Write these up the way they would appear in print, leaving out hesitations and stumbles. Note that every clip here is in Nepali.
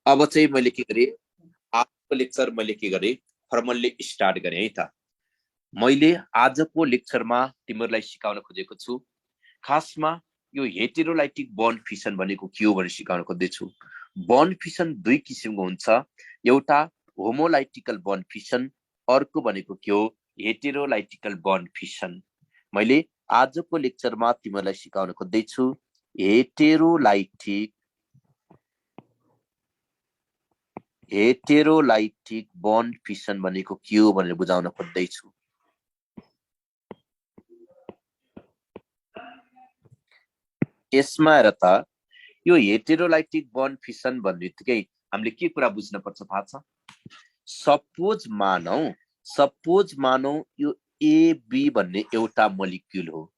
अब चाहिँ मैले के गरेँ, आजको लेक्चर मैले के गरेँ, फर्मल्ली स्टार्ट गरेँ है त। मैले आजको लेक्चरमा तिमीहरूलाई सिकाउन खोजेको छु, खासमा यो हेटेरोलाइटिक बन्ड फिसन भनेको के हो भनेर सिकाउन खोज्दैछु। बन्ड फिसन दुई किसिमको हुन्छ, एउटा होमोलाइटिकल बन्ड फिसन, अर्को भनेको के हो, हेटेरोलाइटिकल बन्ड फिसन। मैले आजको लेक्चरमा तिमीहरूलाई सिकाउन खोज्दैछु हेटेरोलाइटिक बन्ड फिसन भनेको के हो भनेर बुझाउन खोज्दैछु। यसमा हेर त, यो हेटेरोलाइटिक बन्ड फिसन भन्ने बित्तिकै हामीले के कुरा बुझ्न पर्छ थाहा छ? सपोज मानौ यो एबी भन्ने एउटा मोलिक्युल हो।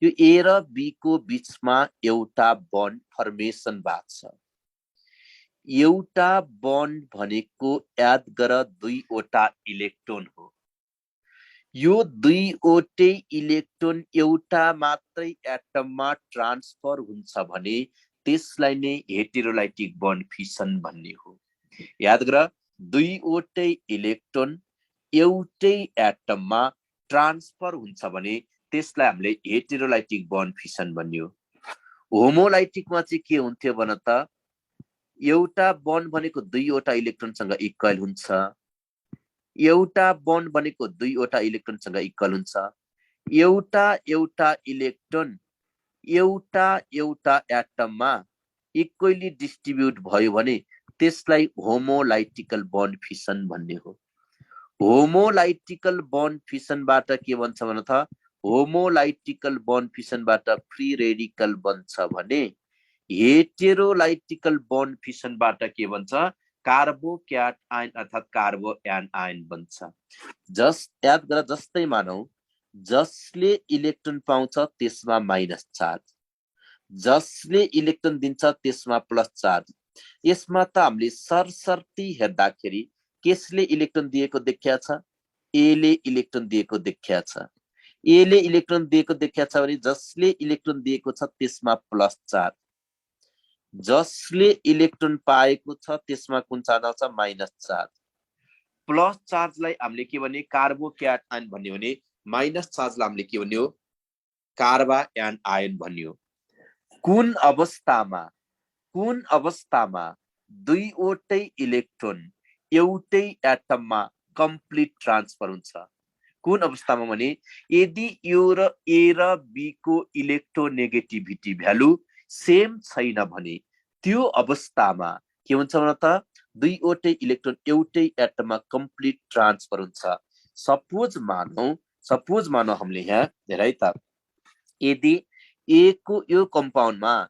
यो ए र बी को बीचमा एउटा बन्ड फर्मेसन भएको छ। एउटा बन्ड भनेको याद गर दुईवटा इलेक्ट्रोन हो। यो दुईवटै इलेक्ट्रोन एउटा मात्रै एटममा ट्रान्सफर हुन्छ भने त्यसलाई नै हेटेरोलाइटिक बन्ड फिसन भन्ने हो। याद गर, दुईवटै इलेक्ट्रोन एउटै एटममा ट्रान्सफर हुन्छ भने त्यसलाई हामीले हेटेरोलाइटिक बन्ड फिसन भन्ने हो। होमोलाइटिकमा चाहिँ के हुन्थ्यो भन त, एउटा बन्ड भनेको दुईवटा इलेक्ट्रोनसँग इक्वल हुन्छ, एउटा बन्ड भनेको दुईवटा इलेक्ट्रोनसँग इक्वल हुन्छ, एउटा इलेक्ट्रोन एउटा एटममा इक्वली डिस्ट्रिब्युट भयो भने त्यसलाई होमोलाइटिकल बन्ड फिसन भन्ने हो। होमोलाइटिकल बन्ड फिसनबाट के बन्छ भन त, होमोलाइटिकल बन्ड फिसनबाट फ्री रेडिकल बन्छ भने हेटेरोलाइटिकल बन्ड फिसनबाट के बन्छ, कार्बोक्याट आयन अर्थात कार्बो आयन बन्छ। याद गर, जस्तै मानौ जसले इलेक्ट्रोन पाउँछ त्यसमा माइनस चार्ज, जसले इलेक्ट्रोन दिन्छ त्यसमा प्लस चार्ज। यसमा त हामीले सरसर्ती हेर्दाखेरि कसले इलेक्ट्रोन दिएको देखिया छ, एले इलेक्ट्रोन दिएको देखिया छ। एले इलेक्ट्रोन दिएको देखिया छ भने जसले इलेक्ट्रोन दिएको छ त्यसमा प्लस चार्ज, जसले इलेक्ट्रोन पाएको छ त्यसमा कुन चार्ज आउँछ, माइनस चार्ज। प्लस चार्जलाई हामीले के भन्ने, कार्बोक्याट आयन भन्ने भने माइनस चार्जलाई हामीले के भन्ने हो, कार्बायन आयन भन्ने हो। कुन अवस्थामा दुईवटै इलेक्ट्रोन एउटै एटममा कम्प्लिट ट्रान्सफर हुन्छ? कुन अवस्थामा भने यदि यो र ए र बी को इलेक्ट्रोनेगेटिभिटी भ्यालु सेम छैन भने त्यो अवस्थामा के हुन्छ भन त, दुईवटै इलेक्ट्रोन एउटै एटममा कम्प्लिट ट्रान्सफर हुन्छ। सपोज मानौ हामीले यहाँ हेर है त, यदि ए को यो कम्पाउन्डमा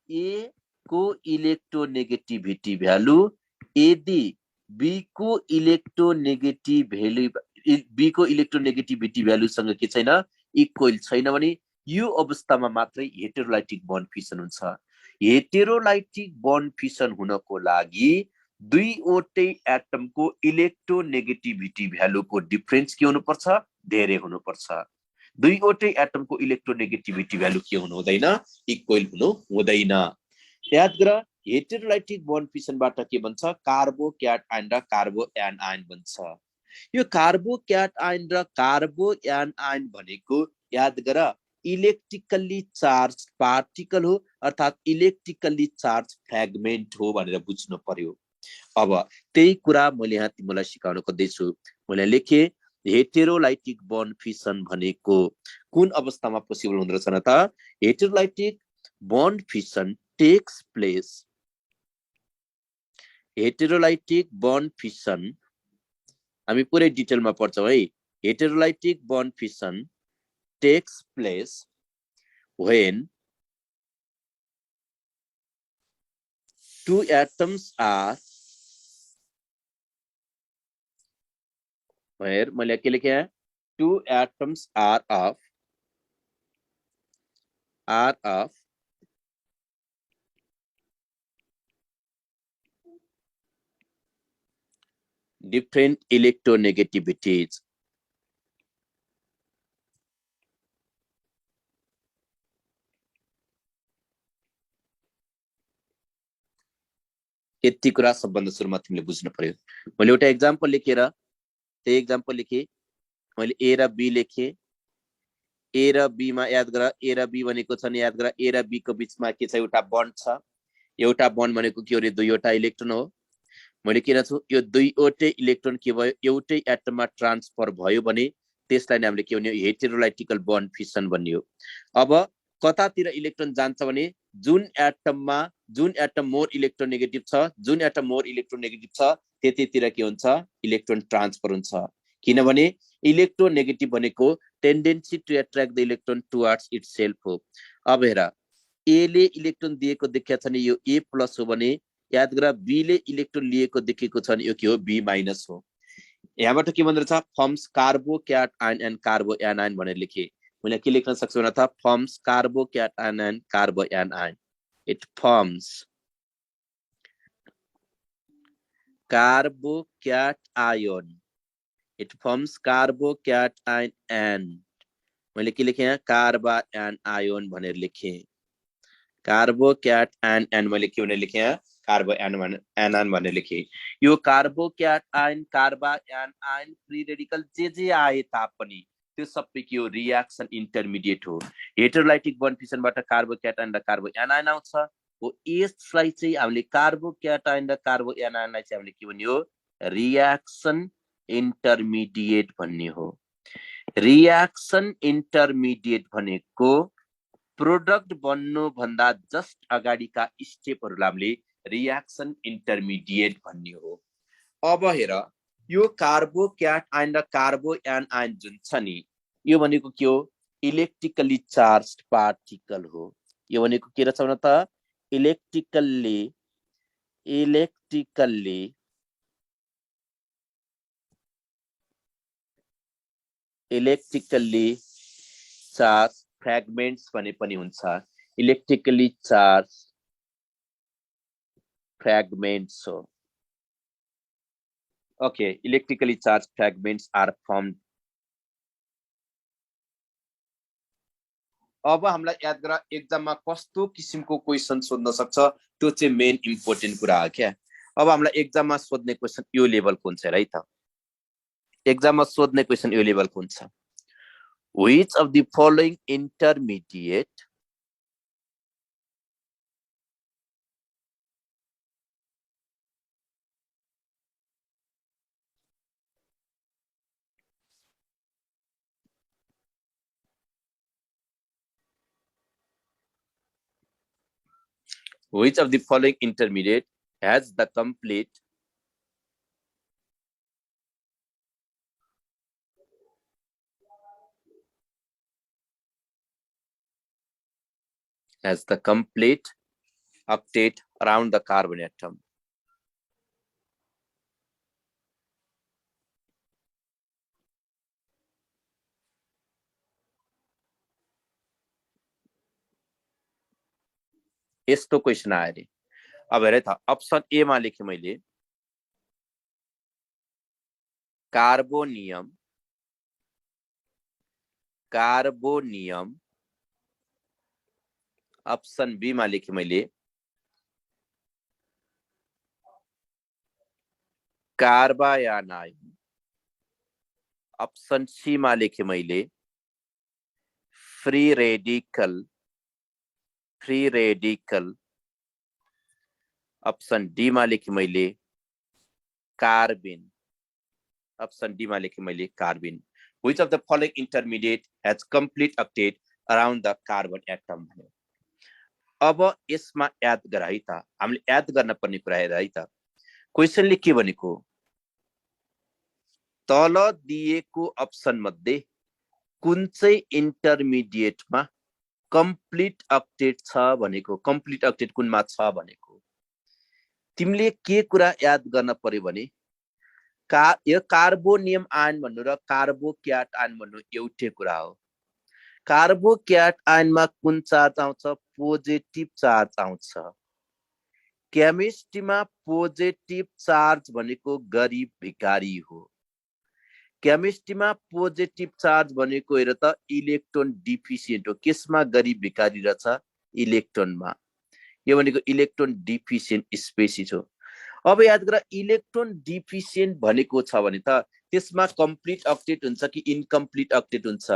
ए को इलेक्ट्रोनेगेटिभिटी भ्यालु यदि बी को इलेक्ट्रोनेगेटिभिटी भ्यालुसँग के छैन, इक्वल छैन भने यो अवस्थामा मात्रै हेटेरोलाइटिक बन्ड फिसन हुन्छ। हेटेरोलाइटिक बन्ड फिसन हुनको लागि दुईवटै एटमको इलेक्ट्रोनेगेटिभिटी भ्यालुको डिफरेन्स के हुनुपर्छ, धेरै हुनुपर्छ। दुईवटै एटमको इलेक्ट्रोनेगेटिभिटी भ्यालु के हुनु हुँदैन, इक्वल हुनु हुँदैन। याद गर, हेटेरोलाइटिक बन्ड फिसनबाट के बन्छ, कार्बोक्याट आयन र कार्बोएन आयन बन्छ। यो कार्बोक्याट आयन र कार्बोएन आयन भनेको याद गर इलेक्ट्रिकली चार्ज पार्टिकल हो, अर्थात इलेक्ट्रिकली चार्ज फ्रेगमेन्ट हो भनेर बुझ्नु पर्यो। अब त्यही कुरा मैले यहाँ तिमीलाई सिकाउन खोज्दैछु। मैले लेखे हेटेरोलाइटिक बन्ड फिसन भनेको कुन अवस्थामा पोसिबल हुँदो रहेछ न त, heterolytic bond fission takes place, heterolytic bond fission हामी पुरै डिटेलमा पढ्छौँ है। Heterolytic bond fission takes place when two atoms are where मैले के लेखे हैं, two atoms are of different electronegativities. यति कुरा सबभन्दा सुरुमा तिमीले बुझ्नु पर्यो। मैले एउटा एक्जाम्पल लेखेर त्यही एक्जाम्पल लेखेँ, मैले ए र बी लेखेँ। ए र बी मा याद गर, ए र बी भनेको छ नि, याद गर ए र बी को बीचमा के छ, एउटा बन्ड छ। एउटा बन्ड भनेको के हो रे, दुईवटा इलेक्ट्रोन हो। मैले के छु, यो दुईवटै इलेक्ट्रोन के भयो, एउटै एटममा ट्रान्सफर भयो भने त्यसलाई हामीले के भन्यो, हेटेरोलाइटिकल बन्ड फिसन भन्ने हो। अब कतातिर इलेक्ट्रोन जान्छ भने जुन एटम मोर इलेक्ट्रोनेगेटिभ छ, जुन एटम मोर इलेक्ट्रोनेगेटिभ छ त्यतितिर के हुन्छ, इलेक्ट्रोन ट्रान्सफर हुन्छ। किनभने इलेक्ट्रोनेगेटिभ भनेको tendency to attract the electron towards itself हो। अब हेर, ए ले इलेक्ट्रोन दिएको देखिया छ नि, यो ए प्लस हो भने याद गर बी ले इलेक्ट्रोन लिएको देखेको छ नि, यो के हो, बी माइनस हो। यहाँबाट के भन्दो रहेछ, forms carbocation and carbanion भनेर लेखे। मैले के लेख्न सक्छु भने त forms carbocation and carbanion. It forms carbocation, it forms carbocation and मैले के लेखेँ, कार्बा एन आयन भनेर लेखेँ। कार्बोक्याट आयन एन्ड मैले के भनेर लेखेँ, कार्बो एनायन भनेर लेखेँ। यो carbocation, carbanion, free radical जे आए तापनि त्यो सबै के हो, रियाक्सन इन्टरमिडिएट हो। हेटेरोलाइटिक बन्ड फिसनबाट कार्बोक्याट आयन र कार्बो एनायन आउँछ हो। यसलाई चाहिँ हामीले कार्बोक्याट आयन र कार्बो एनायनलाई चाहिँ हामीले के भन्यो, रियाक्सन इन्टरमिडिएट भन्ने हो। रियाक्सन इन्टरमिडिएट भनेको प्रोडक्ट बन्नु भन्दा जस्ट अगाडिका स्टेपहरुलाई हामीले रियाक्सन इन्टरमिडिएट भन्ने हो। अब हेर, यो कार्बोक्याट आयन र कार्बो एनायन जुन छ नि, यो भनेको के हो, इलेक्ट्रिकली चार्ज्ड पार्टिकल हो। यो भनेको के रहेछ भने त इलेक्ट्रिकल्ली चार्ज फ्रेगमेन्ट्स भने पनि हुन्छ। इलेक्ट्रिकली चार्ज फ्रेगमेन्ट्स हो। Okay, electrically charged fragments are formed. अब हामीलाई याद गर, एक्जाममा कस्तो किसिमको क्वेशन सोध्न सक्छ, त्यो चाहिँ मेन इम्पोर्टेन्ट कुरा हो क्या। अब हामीलाई एक्जाममा सोध्ने क्वेशन यो लेभलको हुन्छ है त। एक्जाममा सोध्ने क्वेशन यो लेभलको हुन्छ, which of the following intermediate has the complete octet around the carbon atom? यस्तो क्वेशन आयो रे। अब हेर त, अप्सन ए मा लेखे मैले कार्बोनियम, अप्सन बी मा लेखे मैले कार्बायन आयन, अप्सन सी मा लेखे मैले फ्री रेडिकल, अप्सन डी मा लेखे मैले कार्बिन, अप्सन डी मा लेखे मैले कार्बिन। Which of the following intermediate has complete octet around the carbon atom? अब यसमा याद गर है त, हामीले याद गर्न पर्ने कुरा हेर है त। क्वेशनले के भनेको, तल दिएको अप्सन मध्ये कुन चाहिँ इन्टरमिडिएटमा कम्प्लिट octet छ भनेको, कम्प्लिट octet कुनमा छ भनेको। तिमीले के कुरा याद गर्न पर्यो भने यो कार्बोनियम आयन भन्नु र कार्बोक्याट आयन भन्नु एउटै कुरा हो। कार्बोक्याट आयनमा कुन चार्ज आउँछ, पोजिटिभ चार्ज आउँछ। केमिस्ट्रीमा पोजिटिभ चार्ज भनेको गरिब भिखारी हो। केमिस्ट्रीमा पोजिटिभ चार्ज भनेको हेर त इलेक्ट्रोन डिफिसिएन्ट हो। केसमा गरिब भिखारी रहेछ, इलेक्ट्रोनमा। यो भनेको इलेक्ट्रोन डिफिसिएन्ट स्पेसिस हो। अब याद गर इलेक्ट्रोन डिफिसिएन्ट भनेको छ भने त त्यसमा कम्प्लिट अक्टेट हुन्छ कि इनकम्प्लिट अक्टेट हुन्छ?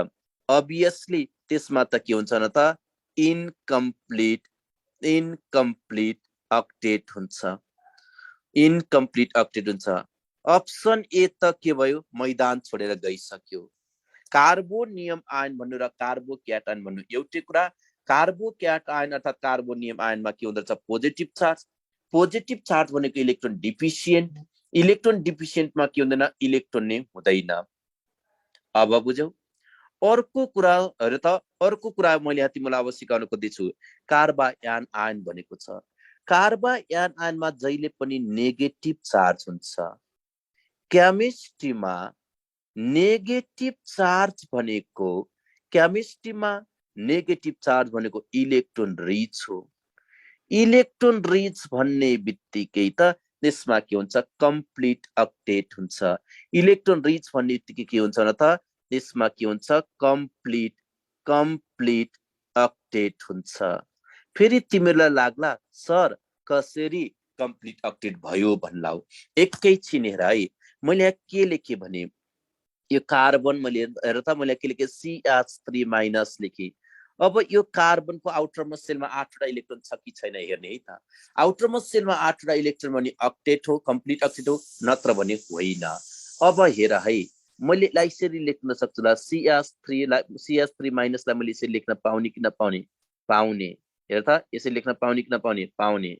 अभियसली त्यसमा त के हुन्छ न त इनकम्प्लिट अक्टेट हुन्छ, इनकम्प्लिट अक्टेट हुन्छ। अप्सन ए त के भयो, मैदान छोडेर गइसक्यो। कार्बोनियम आयन भन्नु र कार्बोक्याटायन भन्नु एउटै कुरा। कार्बोक्याटायन अर्थात कार्बोनियम आयनमा के हुँदछ, पोजिटिभ चार्ज। पोजिटिभ चार्ज भनेको इलेक्ट्रोन डिफिसिएन्ट। इलेक्ट्रोन डिफिसिएन्टमा के हुँदैन, इलेक्ट्रोन नै हुँदैन। अब बुझ्यौ? अर्को कुरा हेर त, अर्को कुरा मैले तिमीलाई अब सिकाउन खोज्दैछु। कार्बायान आयन भनेको छ। कार्बायान आयनमा जहिले पनि नेगेटिभ चार्ज हुन्छ। केमिस्ट्रीमा नेगेटिभ चार्ज भनेको, केमिस्ट्रीमा नेगेटिभ चार्ज भनेको इलेक्ट्रोन रिच हो। इलेक्ट्रोन रिच भन्ने बित्तिकै त त्यसमा के हुन्छ, कम्प्लिट अक्टेट हुन्छ। इलेक्ट्रोन रिच भन्ने बित्तिकै के हुन्छ न त त्यसमा के हुन्छ, कम्प्लिट अक्टेट हुन्छ। फेरि तिमीलाई लाग्ला सर कसरी कम्प्लिट अक्टेट भयो भन्लाउ। एकैछिन हेर है, मैले यहाँ के लेखेँ भने यो कार्बन मैले हेर त मैले के लेखेँ, CH3 माइनस लेखेँ। अब यो कार्बनको आउटरमोस्ट सेलमा 8वटा इलेक्ट्रोन छ कि छैन हेर्ने है त। आउटरमोस्ट सेलमा 8वटा इलेक्ट्रोन भने अक्टेट हो, कम्प्लिट अक्टेट हो, नत्र भने होइन। अब हेर है, मैले यसरी लेख्न सक्छु ल, CH3 माइनसलाई मैले यसरी लेख्न पाउने कि नपाउने? पाउने। हेर त यसरी लेख्न पाउने कि नपाउने? पाउने।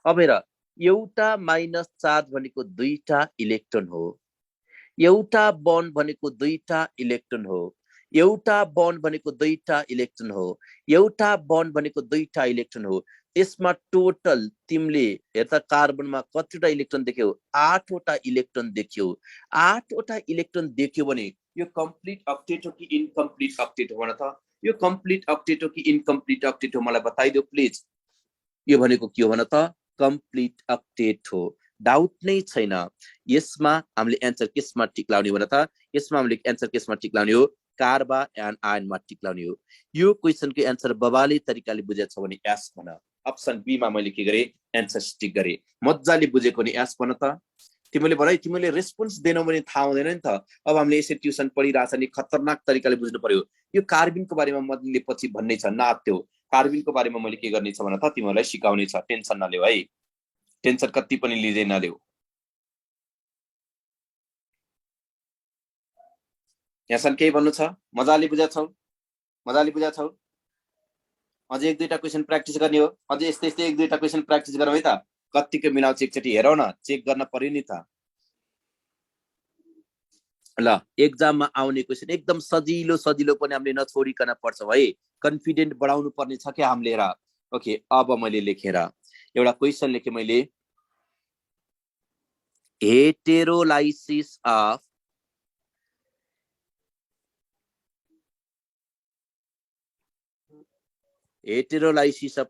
अब हेर, एउटा माइनस चार्ज भनेको 2टा इलेक्ट्रोन हो, एउटा बन्ड भनेको 2टा इलेक्ट्रोन हो, एउटा बन्ड भनेको 2टा इलेक्ट्रोन हो, एउटा बन्ड भनेको 2टा इलेक्ट्रोन हो। त्यसमा टोटल तिमीले हेर त कार्बनमा कतिवटा इलेक्ट्रोन देख्यौ? 8वटा इलेक्ट्रोन देख्यौ। 8वटा इलेक्ट्रोन देख्यो भने यो कम्प्लिट अक्टेट हो कि इनकम्प्लिट अक्टेट हो भन त? यो कम्प्लिट अक्टेट हो कि इनकम्प्लिट अक्टेट हो, मलाई बताइदियो प्लिज। यो भनेको के हो भन त? कम्प्लिट अक्टेट हो, डाउट नै छैन। यसमा हामीले एन्सर केसमा टिक लाउने भन त? यसमा हामीले एन्सर केसमा टिक लाउने हो, कार्बायान आयनमा टिक लाउने हो। यो क्वेसनको एन्सर बबाली तरिकाले बुझेछ भने एस भन। अप्सन बी मा मैले के गरेँ, एन्सर टिक गरेँ। मजाले बुझेको नि एस भन त। तिमीले भन, तिमीले रेस्पोन्स दिनौ भने थाहा हुँदैन नि त। अब हामीले यसरी ट्युसन पढिरहेछ नि, खतरनाक तरिकाले बुझ्नु पर्यो। यो कार्बिनको बारेमा मैले पछि भन्ने छ, नात्यो। कार्बिनको बारेमा मैले के गर्ने छ भन त, तिमीहरूलाई सिकाउने छ। टेन्सन नलेऊ है, टेन्सन कति पनि लिँदै नलेऊ। यहाँसम्म केही भन्नु छ? मजाले बुझाछौ? मजाले बुझाछौ? अझै 1-2टा क्वेसन प्र्याक्टिस गर्ने हो। अझै यस्तै यस्तै 1-2टा क्वेसन प्र्याक्टिस गरौँ है त। कतिको मिलाउँछ एकचोटि हेरौ न, चेक गर्न पर्यो नि त। ल, एक्जाममा आउने क्वेसन एकदम सजिलो सजिलो पनि हामीले नछोडिकन पढ्छौँ है। कन्फिडेन्ट बढाउनु पर्ने छ क्या हामीले। र ओके, अब मैले लेखेर एउटा क्वेसन लेखेँ मैले। Heterolysis of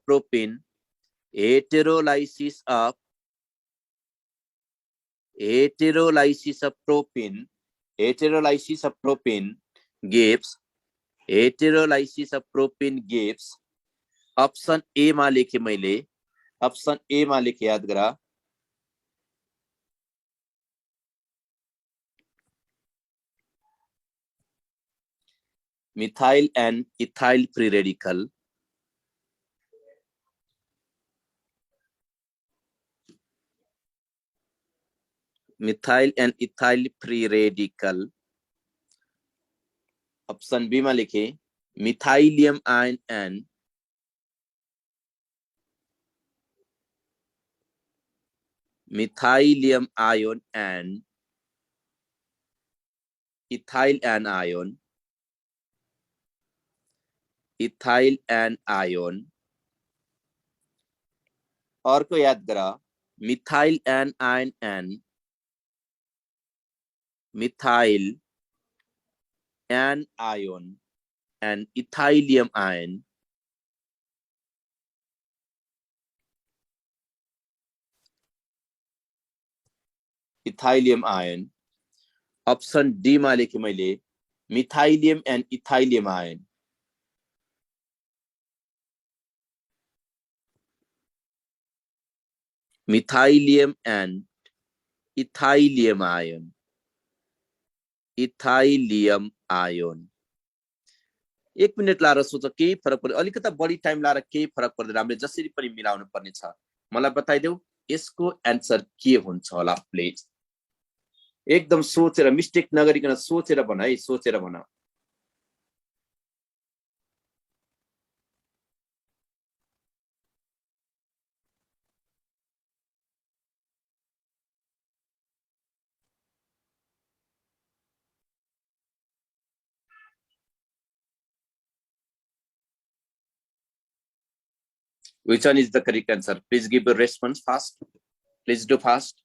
propane, heterolysis of propane gives option A मा लेखे मैले, अप्सन ए मा लेखे, याद गरा। Methyl and ethyl free radical, methyl and ethyl free radical. Option B में लिखे methylium ion and methylium ion and ethyl anion, ethyl anion. अर्को याद करा, methyl anion and methyl anion and ethylium ion. Ethylium ion. Option D में लिखे मैले methylium and ethylium ion. Methylium and ethylium ion, ethylium ion. एक मिनट लाएर सोच, केही फरक पर्दैन, अलिकता बढी टाइम लाएर केही फरक पर्दैन, हामीले जसरी पनि मिलाउनु पर्ने छ। मलाई बताइदेऊ यसको एन्सर के हुन्छ होला प्लिज। एकदम सोचेर, मिस्टेक नगरिकन सोचेर भन है, सोचेर भन। Which one is the correct answer? Please give a response fast. Please do fast.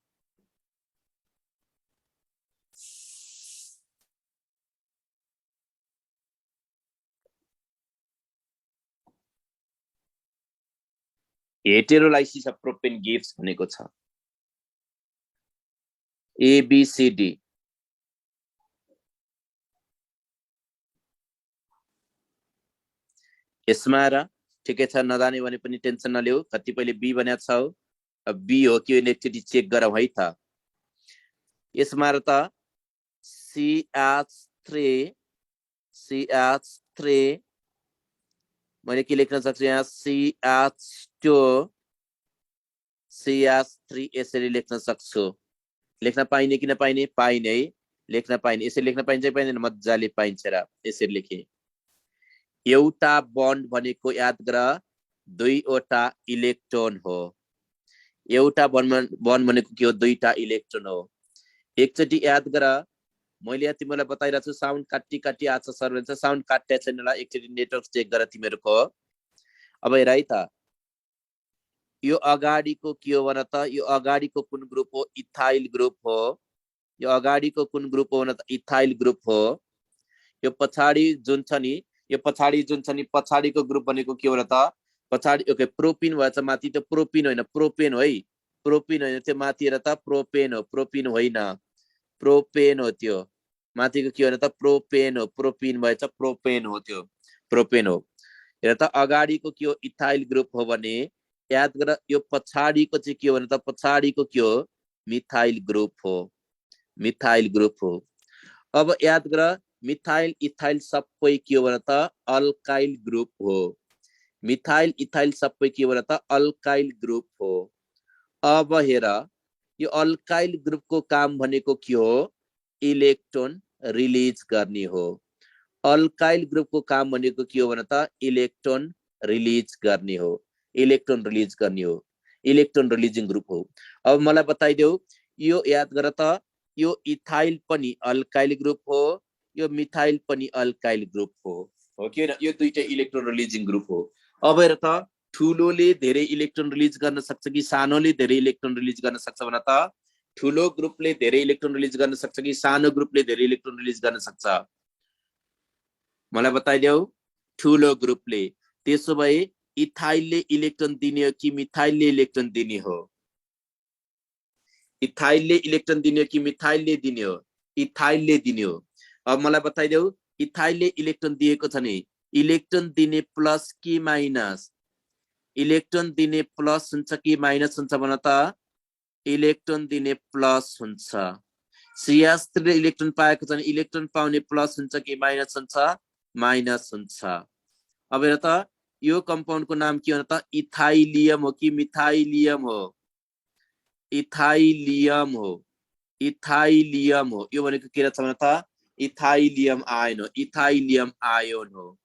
Heterolysis of propane gives भनेको छ ABCD। यसमा र ठिकै छ, नजाने भने पनि टेन्सन नलिऊ, कतिपयले बी भनेको छ, बी हो कि एकचोटि चेक गरौँ है त। यसमा र त CH3 मैले के लेख्न सक्छु यहाँ, CH2 CH3 यसरी लेख्न सक्छु। लेख्न पाइने कि नपाइने? पाइने है, लेख्न पाइने। यसरी लेख्न पाइन्छ कि पाइँदैन? मजाले पाइन्छ र यसरी लेखे। एउटा बन्ड भनेको याद गर दुईवटा इलेक्ट्रोन हो। एउटा बन्ड भनेको के हो? दुईटा इलेक्ट्रोन हो। एकचोटि याद गर, मैले यहाँ तिमीलाई बताइरहेको छु, साउन्ड काटी काटी आछ सर भन्छ, साउन्ड काटेको छैन होला, एकचोटि नेटवर्क चेक गर तिमीहरूको। अब हेर है त, यो अगाडिको के हो भन त, यो अगाडिको कुन ग्रुप हो? इथाइल ग्रुप हो। यो अगाडिको कुन ग्रुप हो भन त? इथाइल ग्रुप हो। यो पछाडि जुन छ नि, यो पछाडि जुन छ नि, पछाडिको ग्रुप भनेको के हो भन त? पछाडि ओके प्रोपिन भएछ, माथि त प्रोपिन होइन, प्रोपेन हो है, प्रोपिन होइन, त्यो माथि हेर त प्रोपेन हो, प्रोपिन होइन, प्रोपेन हो त्यो। माथिको के हो त? प्रोपेन हो, प्रोपिन भएछ, प्रोपेन हो त्यो, प्रोपेन हो। हेर त अगाडिको के हो? इथाइल ग्रुप हो भने याद गर, यो पछाडिको चाहिँ के हो भने त? पछाडिको के हो? मिथाइल ग्रुप हो, मिथाइल ग्रुप हो। अब याद गर, मिथाइल इथाइल सबै के हो भने त? अल्काइल ग्रुप हो। मिथाइल इथाइल सबै के हो भने त? अल्काइल ग्रुप हो। अब हेर, यो अल्काइल ग्रुपको काम भनेको के हो? इलेक्ट्रोन रिलिज गर्ने हो। अल्काइल ग्रुपको काम भनेको के हो भने त? इलेक्ट्रोन रिलिज गर्ने हो, इलेक्ट्रोन रिलिज गर्ने हो, इलेक्ट्रोन रिलिजिङ ग्रुप हो। अब मलाई बताइदेऊ, यो याद गर त, यो इथाइल पनि अल्काइल ग्रुप हो, यो मिथाइल पनि अल्काइल ग्रुप हो कि हैन? यो दुईटै इलेक्ट्रोन रिलिजिङ ग्रुप हो। अब हेर त, ठुलोले धेरै इलेक्ट्रोन रिलिज गर्न सक्छ कि सानोले धेरै इलेक्ट्रोन रिलिज गर्न सक्छ भन त? ठुलो ग्रुपले धेरै इलेक्ट्रोन रिलिज गर्न सक्छ कि सानो ग्रुपले धेरै इलेक्ट्रोन रिलिज गर्न सक्छ? मलाई बताइदेऊ। ठुलो ग्रुपले। त्यसो भए इथाइलले इलेक्ट्रोन दिने हो कि मिथाइलले इलेक्ट्रोन दिने हो? इथाइलले इलेक्ट्रोन दिने हो कि मिथाइलले दिने हो? इथाइलले दिने हो। अब मलाई बताइदेऊ, इथाइलले इलेक्ट्रोन दिएको छ नि, इलेक्ट्रोन दिने प्लस कि माइनस? इलेक्ट्रोन दिने प्लस हुन्छ कि माइनस हुन्छ भन त? इलेक्ट्रोन दिने प्लस हुन्छ। CH3ले इलेक्ट्रोन पाएको छ भने इलेक्ट्रोन पाउने प्लस हुन्छ कि माइनस हुन्छ? माइनस हुन्छ। अब हेर त, यो कम्पाउन्डको नाम के हो त? इथाइलियम हो कि मिथाइलियम हो? इथाइलियम हो, इथाइलियम हो। यो भनेको के रहेछ भने त? इथाइलियम आयन हो, इथाइलियम आयोन हो।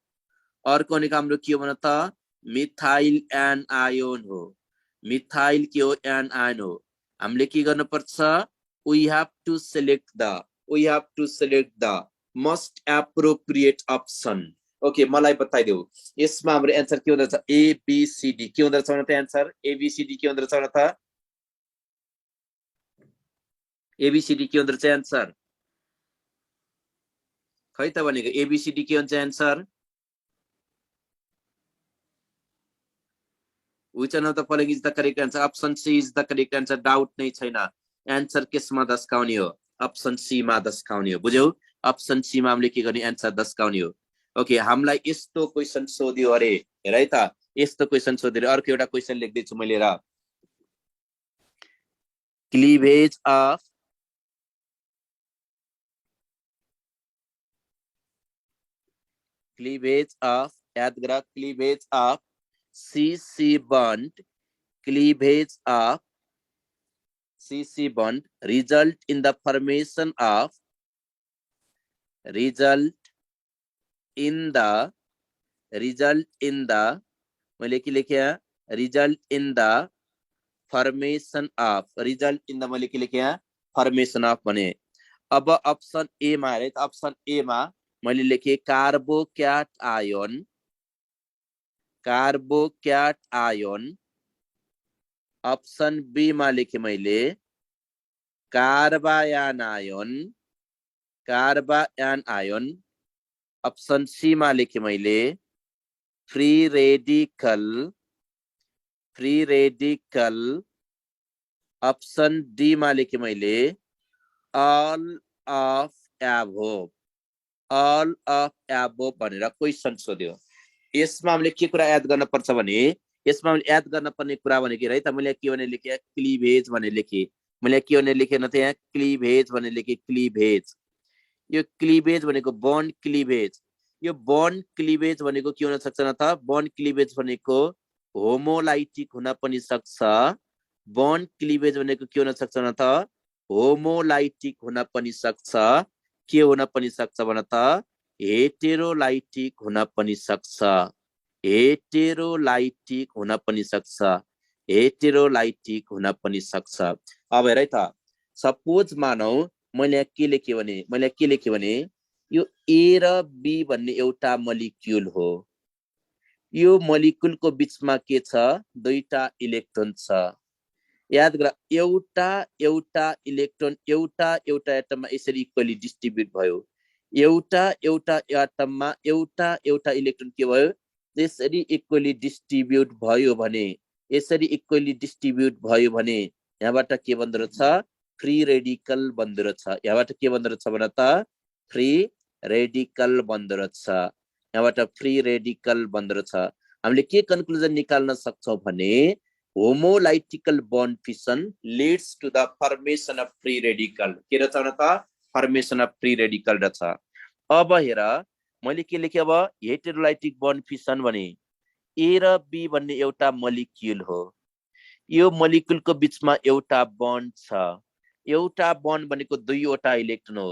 अर्को भनेको हाम्रो के हो भने त? मिथाइल एन आयोन हो। मिथाइल के हो? एन आयन हो। हामीले के गर्नुपर्छ? we have to select the most appropriate option। Okay, मलाई बताइदेऊ यसमा हाम्रो एन्सर के हुँदछ? ABCD के हुँदछ भने त? एन्सर ABCD के हुँदछ भने त? ABCD के हुँदछ एन्सर? खै त भनेको ABCD के हुन्छ answer? Which one of the following is the correct answer? Option C is the correct answer। Doubt नै छैन। एन्सर केसमा दस्काउने हो? अप्सन सी मा दस्काउने हो। बुझ्यौ? अप्सन सी मा हामीले के गर्ने? एन्सर दस्काउने हो। ओके, हामीलाई यस्तो क्वेशन सोध्यो अरे, हेर है त, यस्तो क्वेशन सोध्यो अरे। अर्को एउटा क्वेशन लेख्दै छु मैले र। क्लीवेज अफ याद करा cleavage of CC bond cleavage of CC bond result in the मैले के लेखे result in the formation of मैले के लेखे formation of भने अब अप्सन ए मा हेरे त अप्सन ए मा मैले लेखे कार्बोक्याट आयोन अप्सन बी मा लेखे मैले कार्बायान आयोन अप्सन सी मा लेखे मैले फ्री रेडिकल अप्सन डी मा लेखे मैले all of above भनेर क्वेशन सोध्यो। यसमा हामीले के कुरा याद गर्न पर्छ भने यसमा हामीले याद गर्न पर्ने कुरा भनेको है त मैले के भने लेखे क्लीवेज भने लेखे मैले के भने लेखेन त यहाँ क्लीवेज भने लेखे क्लीवेज यो क्लीवेज भनेको बन्ड क्लीवेज यो बन्ड क्लीवेज भनेको के हुन सक्छ न त बन्ड क्लीवेज भनेको होमोलाइटिक हुन पनि सक्छ बन्ड क्लीवेज भनेको के हुन सक्छ न त होमोलाइटिक हुन पनि सक्छ के हुन पनि सक्छ भन त हेटेरोलाइटिक हुन पनि सक्छ अब हेर है त सपोज मानौ मैले के लेखे भने यो ए र बी भन्ने एउटा मोलिक्युल हो यो मोलिक्युलको बीचमा के छ दुईटा इलेक्ट्रोन छ याद गर एउटा इलेक्ट्रोन एउटा एटममा यसरी इक्वली डिस्ट्रिब्युट भयो एउटा एटममा एउटा इलेक्ट्रोन के भयो यसरी इक्वली डिस्ट्रिब्युट भयो भने यहाँबाट के बन्दो रहेछ फ्री रेडिकल बन्दो रहेछ यहाँबाट के बन्दो रहेछ भन त फ्री रेडिकल बन्दो रहेछ यहाँबाट फ्री रेडिकल बन्दो रहेछ हामीले के कन्क्लुजन निकाल्न सक्छौं भने homolytical bond fission leads to the formation of free radical के रहेछ न त फर्मेसन अफ फ्री रेडिकल रहेछ अब हेर मैले के लेखे अब हेटेरोलाइटिक बॉन्ड फिशन भने ए र बी भन्ने एउटा मोलिक्युल हो यो मोलिक्युलको बीचमा एउटा बन्ड छ एउटा बन्ड भनेको दुईवटा इलेक्ट्रोन हो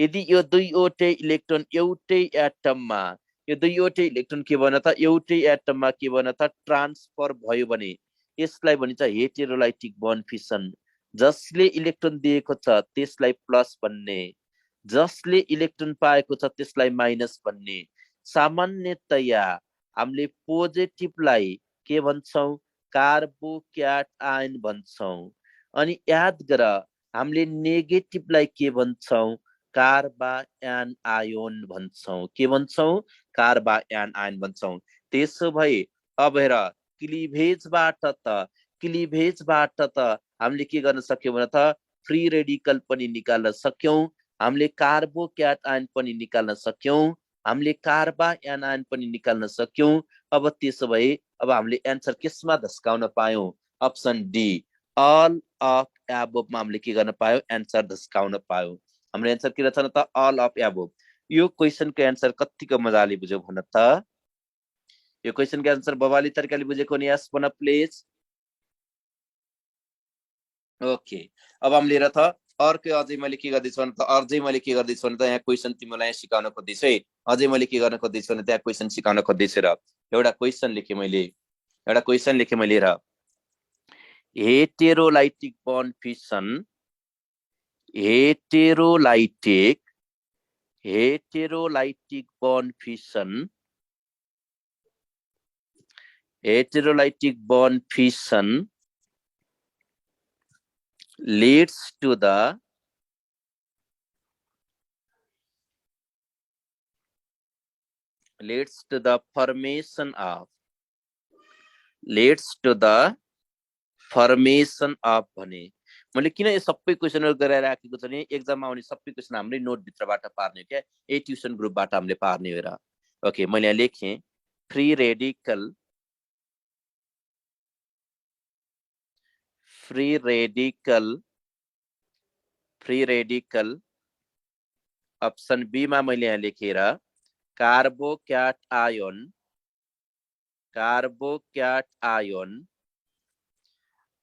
यदि यो दुईवटै इलेक्ट्रोन एउटै एटममा यो दुईवटै इलेक्ट्रोन के भन त एउटै एटममा के भन त ट्रान्सफर भयो भने यसलाई भनिन्छ हेटेरोलाइटिक बन्ड फिशन जसले इलेक्ट्रोन दिएको छ त्यसलाई प्लस भन्ने जसले इलेक्ट्रोन पाएको छ त्यसलाई माइनस भन्ने सामान्यतया हामीले पोजिटिभलाई के भन्छौं कार्बोक्याट आयन भन्छौं अनि याद गर हामीले नेगेटिभलाई के भन्छौं कार्बायान आयोन भन्छौं के भन्छौं कार्बायान आयन भन्छौं त्यसो भए अब हेर क्लीवेजबाट त हामीले के गर्न सक्यौं भने त फ्री रेडिकल पनि निकाल्न सक्यौं हामीले कार्बोक्याट आयन पनि निकाल्न सक्यौं हामीले कार्बायान आयन पनि निकाल्न सक्यौं अब त्यसो भए अब हामीले एन्सर केसमा धस्काउन पायौं option D all of above मा हामीले के गर्न पायौं एन्सर धस्काउन पायौं हाम्रो एन्सर के रहेछ न त अल अफ एबोभ यो क्वेशनको एन्सर कतिको मजाले बुझ्यौ भन त यो क्वेशन के आंसर बवाली तरिकाले बुझेको नि यस भन प्लिज ओके अब हामीले हेर त अर्को अझै मैले के गर्दैछु भने त यहाँ क्वेशन तिमीलाई यहाँ सिकाउन खोज्दैछु है अझै मैले के गर्न खोज्दैछु भने त्यहाँ क्वेशन सिकाउन खोज्दैछु र एउटा क्वेशन लेखे मैले र heterolytic bond fission heterolytic bond fission leads to the formation of भने मैले किन यो सबै क्वेशनहरु गराएर राखेको छ नि एक्जाममा आउने सबै क्वेशन हामीले नोट भित्रबाट पार्ने क्या ए ट्युसन ग्रुपबाट हामीले पार्ने हो र ओके मैले यहाँ लेखे free radical free radical option B मा मैले यहाँ लेखेर कार्बोक्याट आयोन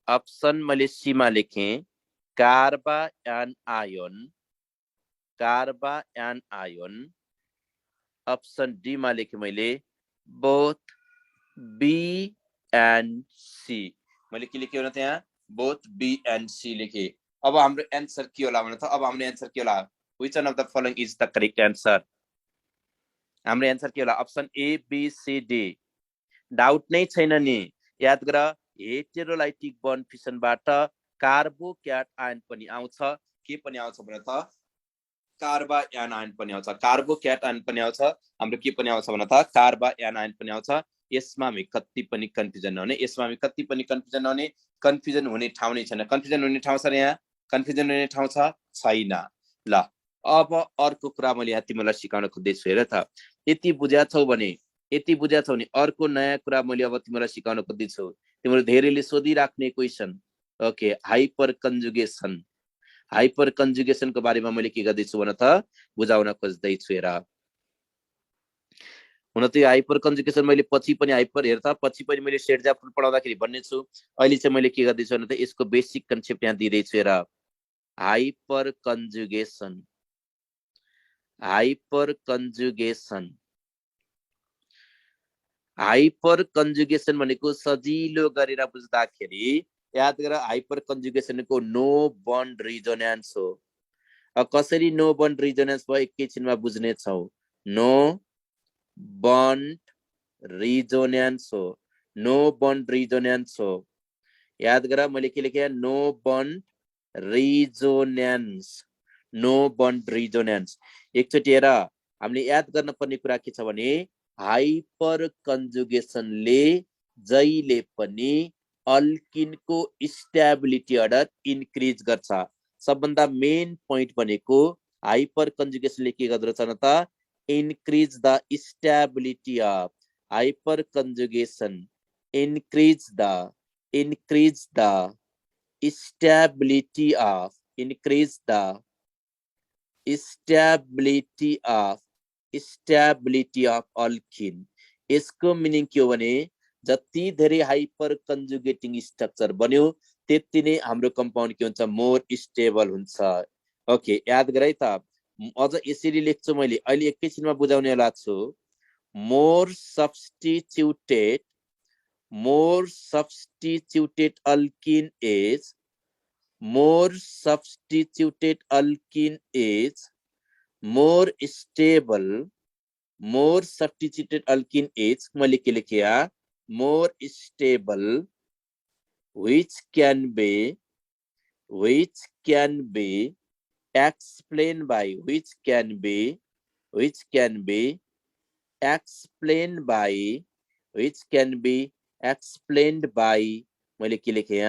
अप्सन मैले सी मा लेखेँ कार्बायान आयोन अप्सन डी मा लेखेँ मैले बोथ बी एन्ड सी मैले के लेखेँ भने त्यहाँ बोथ बी एन्ड सी लेखेँ। अब हाम्रो एन्सर के होला भने त अब हाम्रो एन्सर के होला which one of the following is the correct answer हाम्रो एन्सर के होला option A B C D doubt नै छैन नि याद गर हेटेरोलाइटिक बन्ड फिसनबाट कार्बोक्याट आयन पनि आउँछ के पनि आउँछ भने त कार्बायान आयन पनि आउँछ कार्बोक्याट आयन पनि आउँछ हाम्रो के पनि आउँछ भने त कार्बायान आयन पनि आउँछ। यसमा हामी कति पनि कन्फ्युजन नहुने कन्फ्युजन हुने ठाउँ नै छैन कन्फ्युजन हुने ठाउँ छ यहाँ कन्फ्युजन हुने ठाउँ छैन ल। अब अर्को कुरा मैले यहाँ तिमीलाई सिकाउन खोज्दैछु हेर त यति बुझ्या छौ भने अर्को नयाँ कुरा मैले अब तिमीलाई सिकाउन खोज्दैछु तिमीले धेरैले सोधिराख्ने क्वेसन ओके हाइपर कन्जुगेसनको बारेमा मैले के गर्दैछु भन त बुझाउन खोज्दैछु हेर। हुन त हाइपर कन्जुगेसन मैले पछि पनि मैले शेरजा फुल पढाउँदाखेरि भन्ने छु अहिले चाहिँ मैले के गर्दैछु भने त यसको बेसिक कन्सेप्ट यहाँ दिँदैछु हेर। हाइपर कन्जुगेसन भनेको सजिलो गरेर बुझ्दाखेरि याद गर हाइपर कन्जुगेसनको नो बन्ड रिजोनेन्स हो। कसरी नो बन्ड रिजोनेन्स भयो एकैछिनमा बुझ्ने छौ। नो बन्ड रिजोनेन्स हो याद गर मैले के लेखेँ नो बन्ड रिजोनेन्स एकचोटि हेर हामीले याद गर्न पर्ने कुरा के छ भने हाइपर कन्जुगेसनले जहिले पनि अल्किनको स्टेबिलिटी अर्डर इन्क्रिज गर्छ। सबभन्दा मेन पोइन्ट भनेको हाइपर कन्जुगेसनले के गर्दछ न त increase the stability of hyper conjugation increase the stability of alkene। यसको मिनिङ के हो भने जति धेरै हाइपर कन्जुगेटिङ स्ट्रक्चर बन्यो त्यति नै हाम्रो कम्पाउन्ड के हुन्छ मोर स्टेबल हुन्छ। ओके याद गर है त अझ यसरी लेख्छु मैले अहिले एकैछिनमा बुझाउने वाला छु। More substituted alkene is more stable alkene is मैले के लेखे more stable which can be explained by मैले के लेखे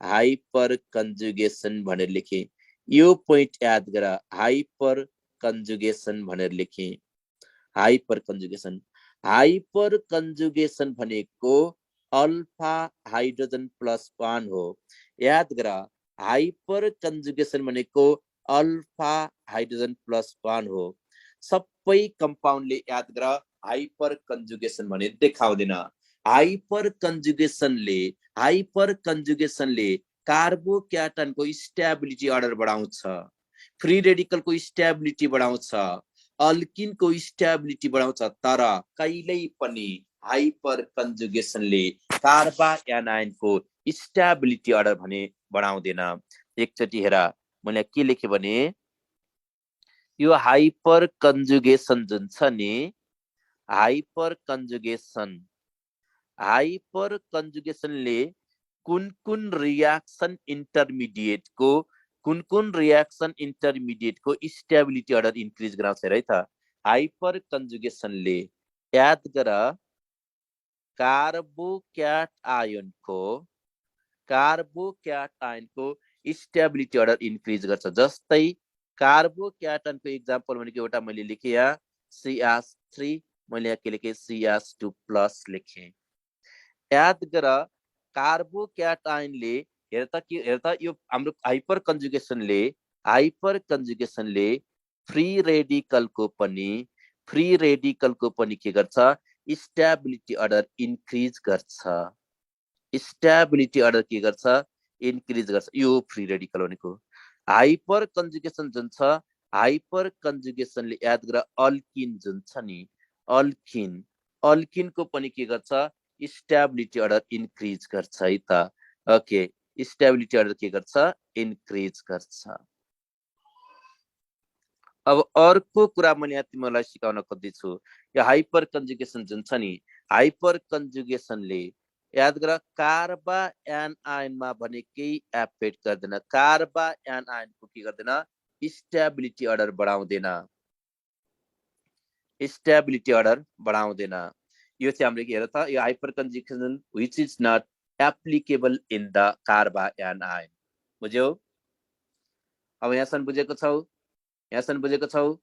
हाइपर कन्जुगेसन भनेर लेखे। यो पोइन्ट याद गर हाइपर कन्जुगेसन भनेर लेखे। हाइपर कन्जुगेसन भनेको अल्फा हाइड्रोजन प्लस 1 हो। याद गर हाइपर कन्जुगेसन भनेको अल्फा हाइड्रोजन प्लस 1 हो। सबै कम्पाउन्डले याद गर हाइपर कन्जुगेसन भने देखाउँदैन। हाइपर कन्जुगेसनले कार्बोक्याटनको स्टेबिलिटी अर्डर बढाउँछ फ्री रेडिकलको स्टेबिलिटी बढाउँछ अल्किनको स्टेबिलिटी बढाउँछ तर कहिल्यै पनि हाइपर कन्जुगेसनले कार्बायानाइनको स्टेबिलिटी अर्डर भने बढाउँदैन। एकचोटि हेर मैले के लेखे भने यो हाइपर कन्जुगेसन जुन छ नि हाइपर कन्जुगेसनले कुन रियाक्सन इन्टरमिडिएटको स्टेबिलिटी अर्डर इन्क्रिज गराउँछ है त। हाइपर कन्जुगेसनले याद गर कार्बोक्याट आयनको स्टेबिलिटी अर्डर इन्क्रिज गर्छ। जस्तै कार्बोक्याटनको एक्जाम्पल भनेको एउटा मैले लेखे CH3 मैले यहाँ के लेखे CH2+ लेखे। याद गर कार्बोक्याट आयनले हेर त यो हाम्रो हाइपर कन्जुगेसनले हाइपर कन्जुगेसनले फ्री रेडिकलको पनि के गर्छ स्टेबिलिटी अर्डर इन्क्रिज गर्छ स्टेबिलिटी अर्डर के गर्छ इन्क्रिज गर्छ यो फ्री रेडिकल भनेको हाइपर कन्जुगेसन जुन छ हाइपर कन्जुगेसनले याद गर अल्किन जुन छ नि अल्किनको पनि के गर्छ स्टेबिलिटी अर्डर इन्क्रिज गर्छ है त ओके स्टेबिलिटी अर्डर के गर्छ इन्क्रिज गर्छ अब अर्को कुरा मैले यहाँ तिमीलाई सिकाउन खोज्दैछु यो हाइपर कन्जुगेसन जुन छ नि हाइपर कन्जुगेसनले याद गर कार्बा एनायनमा भने केही एफेक्ट गर्दैन कार्बा एनायनको के गर्दैन स्टेबिलिटी अर्डर बढाउँदैन स्टेबिलिटी अर्डर बढाउँदैन यो चाहिँ हामीले के हेर त यो hyperconjugation which is not applicable in the carbanion बुझ्यौ अब यहाँसम्म बुझेको छौ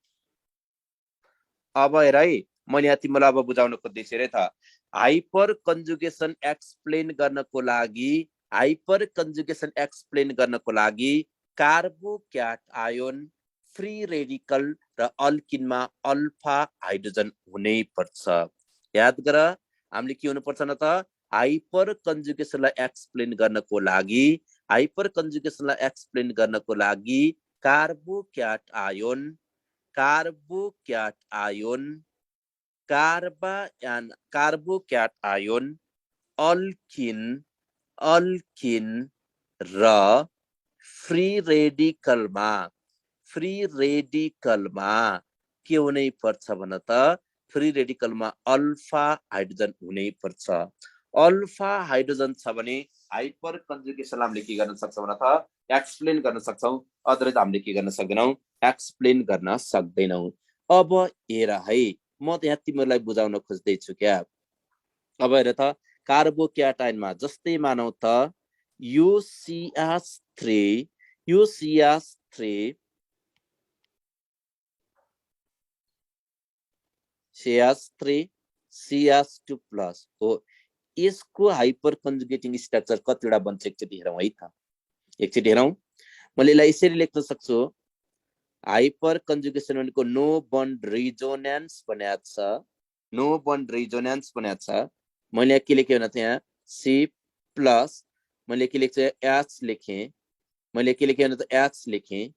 अब हेर है मैले यहाँ तिमीलाई अब बुझाउन खोज्दैछु रे त हाइपर कन्जुगेसन एक्सप्लेन गर्नको लागि कार्बोक्याट आयोन फ्री रेडिकल र अल्किनमा अल्फा हाइड्रोजन हुनै पर्छ याद गर हामीले के हुनु पर्छ न त हाइपर कन्जुगेसनलाई एक्सप्लेन गर्नको लागि कार्बोक्याट आयोन अल्किन र फ्री रेडिकलमा के हुनै पर्छ भन त फ्री रेडिकलमा अल्फा हाइड्रोजन हुनै पर्छ अल्फा हाइड्रोजन छ भने हाइपर कन्जुगेसन हामीले के गर्न सक्छौं भन त एक्सप्लेन गर्न सक्छौं अदरवाइज हामीले के गर्न सक्दैनौं एक्सप्लेन गर्न सक्दैनौं अब हेर है म त यहाँ तिमीलाई बुझाउन खोज्दैछु क्या अब हेर त कार्बोक्याटाइनमा जस्तै मानौ त यो CH3 प्लस हो यसको हाइपर कन्जुगेटिङ स्ट्रक्चर कतिवटा बन्छ एकचोटि हेरौँ है त एकचोटि हेरौँ मैले यसलाई यसरी लेख्न सक्छु हाइपर कन्जुगेसन भनेको नो बन्ड रिजोनेन्स भनेको छ मैले के लेखेँ भने त यहाँ C प्लस मैले के लेख्छु H लेखेँ मैले के लेखेँ भने त H लेखेँ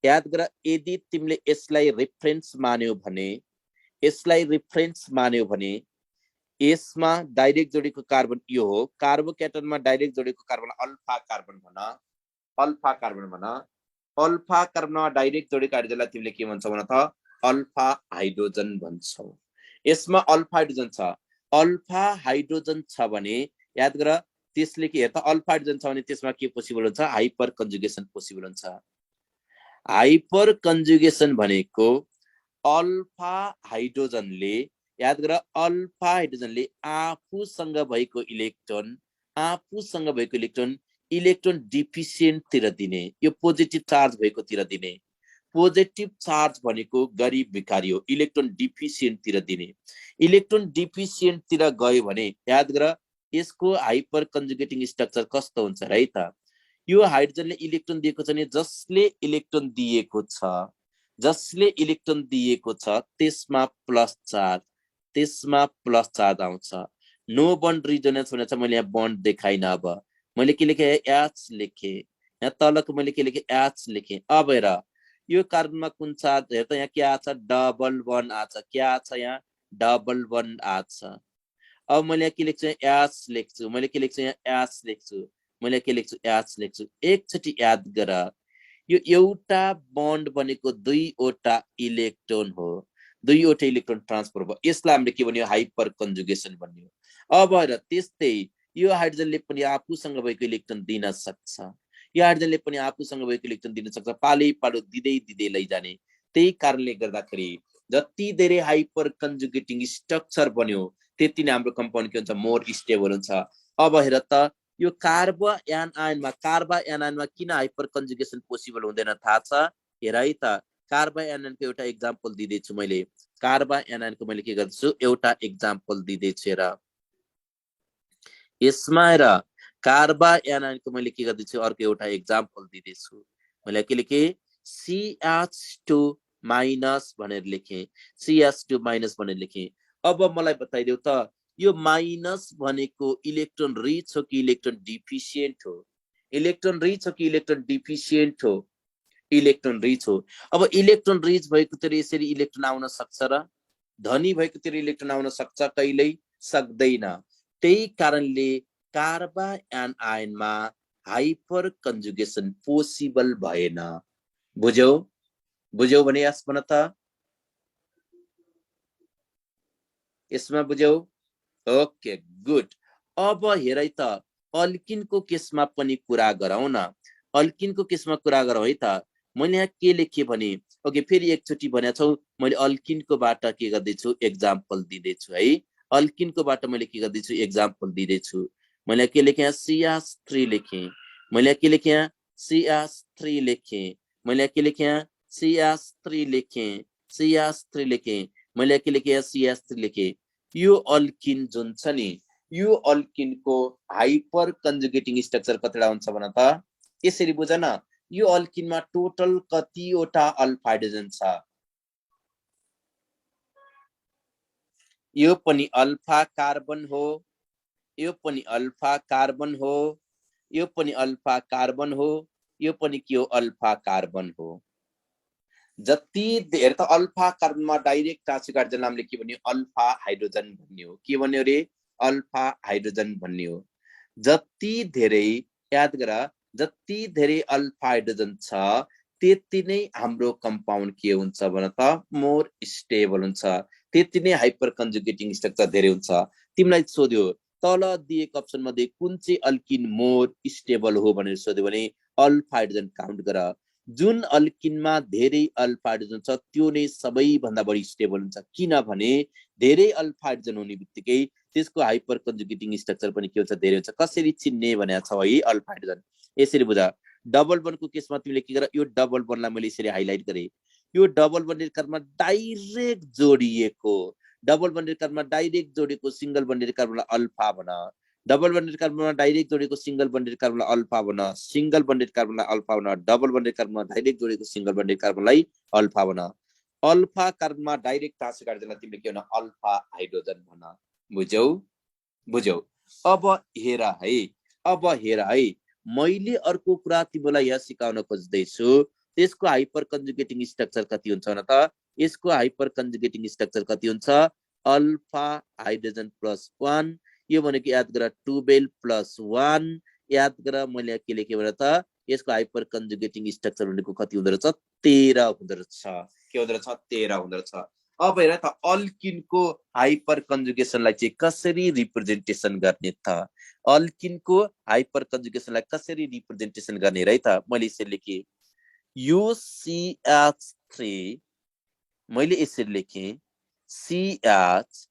याद गर यदि तिमीले यसलाई रेफरेन्स मान्यौ भने यसमा डाइरेक्ट जोडेको कार्बन यो हो कार्बोक्याटनमा डाइरेक्ट जोडेको कार्बन अल्फा कार्बन भन अल्फा कार्बनमा डाइरेक्ट जोडेको हाइड्रोजनलाई तिमीले के भन्छौ भन त अल्फा हाइड्रोजन भन्छौ यसमा अल्फा हाइड्रोजन छ भने याद गर त्यसले के हेर त अल्फा हाइड्रोजन छ भने त्यसमा के पोसिबल हुन्छ हाइपर कन्जुगेसन पोसिबल हुन्छ हाइपर कन्जुगेसन भनेको अल्फा हाइड्रोजनले याद गर अल्फा हाइड्रोजनले आफूसँग भएको इलेक्ट्रोन डिफिसिएन्ट तिर दिने यो पोजिटिभ चार्ज भएको तिर दिने पोजिटिभ चार्ज भनेको गरिब भिखारी हो इलेक्ट्रोन डिफिसिएन्ट तिर दिने इलेक्ट्रोन डिफिसिएन्ट तिर गयो भने याद गर यसको हाइपर कन्जुगेटिङ स्ट्रक्चर कस्तो हुन्छ है त यो हाइड्रोजनले इलेक्ट्रोन दिएको छ भने जसले इलेक्ट्रोन दिएको छ त्यसमा प्लस चार्ज आउँछ नो बन्ड रिजोनेन्स भनेको छ मैले यहाँ बन्ड देखाइन अब मैले के लेखेँ H लेखेँ यहाँ तलको मैले के लेखेँ H लेखेँ अब हेर यो कार्बनमा कुन चार्ज हेर त यहाँ के आछ डबल बन्ड आछ के आछ यहाँ डबल बन्ड आछ अब मैले के लेख्छु H लेख्छु मैले के लेख्छु यहाँ H लेख्छु मैले के लेख्छु H लेख्छु एकचोटि याद गर यो एउटा बन्ड भनेको दुईवटा इलेक्ट्रोन हो दुईवटा इलेक्ट्रोन ट्रान्सफर भयो यसलाई हामीले के भन्यो हाइपर कन्जुगेसन भन्यो अब हेर त्यस्तै यो हाइड्रोजनले पनि आफूसँग भएको इलेक्ट्रोन दिन सक्छ यो हाइड्रोजनले पनि आफूसँग भएको इलेक्ट्रोन दिन सक्छ पालै पालो दिँदै लैजाने त्यही कारणले गर्दाखेरि जति धेरै हाइपर कन्जुगेटिङ स्ट्रक्चर बन्यो त्यति नै हाम्रो कम्पाउन्ड के हुन्छ मोर स्टेबल हुन्छ अब हेर त यो कार्बा एनायनमा किन हाइपर कन्जुगेसन पोसिबल हुँदैन थाहा छ हेर है त कार्बा एनायनको एउटा एक्जाम्पल दिँदैछु मैले कार्बा एनायनको मैले के गर्छु एउटा एक्जाम्पल दिँदैछु हेर यसमा हेर कार्बा एनायनको मैले के गर्दैछु अर्को एउटा एक्जाम्पल दिँदैछु मैले के लेखे CH2 माइनस भनेर लेखे, CH2 माइनस भनेर लेखे। अब मलाई बताइदेऊ त यो माइनस भनेको इलेक्ट्रोन रिच हो कि इलेक्ट्रोन डिफिसिएन्ट हो? इलेक्ट्रोन रिच हो कि इलेक्ट्रोन डिफिसिएन्ट हो? इलेक्ट्रोन रिच हो। अब इलेक्ट्रोन रिच भएको तिर यसरी इलेक्ट्रोन आउन सक्छ र? धनी भएको तिर इलेक्ट्रोन आउन सक्छ? कहिल्यै सक्दैन। त्यही कारणले कार्बा एन्ड आयनमा हाइपर कन्जुगेसन पोसिबल भएन। बुझ्यौ? बुझ्यौ भने यस भन त। यसमा बुझ्यौ? Okay good. अब हेर है त अल्किनको केसमा पनि कुरा गरौँ न। अल्किनको केसमा कुरा गरौँ है त। मैले यहाँ के लेखेँ भने ओके फेरि एकचोटि भनेको छौ मैले अल्किनकोबाट के गर्दैछु एक्जाम्पल दिँदैछु है। अल्किनकोबाट मैले के गर्दैछु एक्जाम्पल दिँदैछु। मैले के लेखेँ CH3 लेखेँ। मैले के लेखेँ CH3 लेखेँ। मैले के लेखेँ CH3 लेखेँ। CH3 लेखेँ। मैले के लेखेँ CH3 लेखेँ। यो अल्किन जुन छ नि यो अल्किनको हाइपर कन्जुगेटिङ स्ट्रक्चर कतिवटा हुन्छ भन त। यसरी बुझ न यो अल्किनमा टोटल कतिवटा अल्फा हाइड्रोजन छ? यो पनि अल्फा कार्बन हो, यो पनि अल्फा कार्बन हो, यो पनि अल्फा कार्बन हो, यो पनि के हो अल्फा कार्बन हो। जति धेर त अल्फा कार्बनमा डाइरेक्ट टाँसेको हाइड्रोजन नामले के भन्यो अल्फा हाइड्रोजन भन्यो। के भन्यो रे अल्फा हाइड्रोजन भन्यो। जति धेरै याद गर जति धेरै अल्फा हाइड्रोजन छ त्यति नै हाम्रो कम्पाउन्ड के हुन्छ भन त मोर स्टेबल हुन्छ। त्यति नै हाइपर कन्जुगेटिङ स्ट्रक्चर धेरै हुन्छ। तिमीलाई सोध्यो तल दिएको अप्सन मध्ये कुन चाहिँ अल्किन मोर स्टेबल हो भनेर सोध्यो भने अल्फा हाइड्रोजन काउन्ट गर। जुन अल्किनमा धेरै अल्फा हाइड्रोजन छ त्यो नै सबैभन्दा बढी स्टेबल हुन्छ। किनभने धेरै अल्फा हाइड्रोजन हुने बित्तिकै त्यसको हाइपर कन्जुगेटिङ स्ट्रक्चर पनि के हुन्छ धेरै हुन्छ। कसरी चिन्ने भनेको छ है अल्फा हाइड्रोजन यसरी बुझ। डबल बन्डको केसमा तिमीले के गर यो डबल बन्डलाई मैले यसरी हाइलाइट गरे। यो डबल बन्डेड कार्बनमा डाइरेक्ट जोडिएको डबल बन्डेड कार्बनमा डाइरेक्ट जोडिएको सिंगल बन्डेड कार्बनलाई अल्फा भन। डबल बन्डेड कार्बनमा डाइरेक्ट जोडिएको सिंगल बन्डेड कार्बनलाई अल्फा भन। सिंगल बन्डेड कार्बनलाई अल्फा भन। डबल बन्डेड कार्बनमा डाइरेक्ट जोडिएको सिंगल बन्डेड कार्बनलाई अल्फा भन। अल्फा कार्बनमा डाइरेक्ट टाँसेको हाइड्रोजनलाई तिमीले के भन अल्फा हाइड्रोजन भन। बुझ्यौ? बुझ्यौ? अब हेर है अब हेर है मैले अर्को कुरा तिमीलाई यहाँ सिकाउन खोज्दैछु। त्यसको हाइपर कन्जुगेटिङ स्ट्रक्चर कति हुन्छ न त? यसको हाइपर कन्जुगेटिङ स्ट्रक्चर कति हुन्छ? अल्फा हाइड्रोजन प्लस 1 यो भनेको याद गर 12 प्लस 1 याद गर मैले के लेखेँ भने त यसको हाइपर कन्जुगेटिङ स्ट्रक्चर भनेको कति हुँदो रहेछ 13 हुँदो रहेछ। के हुँदो रहेछ 13 हुँदो रहेछ। अब हेर त अल्किनको हाइपर कन्जुगेसनलाई चाहिँ कसरी रिप्रेजेन्टेसन गर्ने त? अल्किनको हाइपर कन्जुगेसनलाई कसरी रिप्रेजेन्टेसन गर्ने है त? मैले यसरी लेखेँ यो CH3 मैले यसरी लेखेँ CH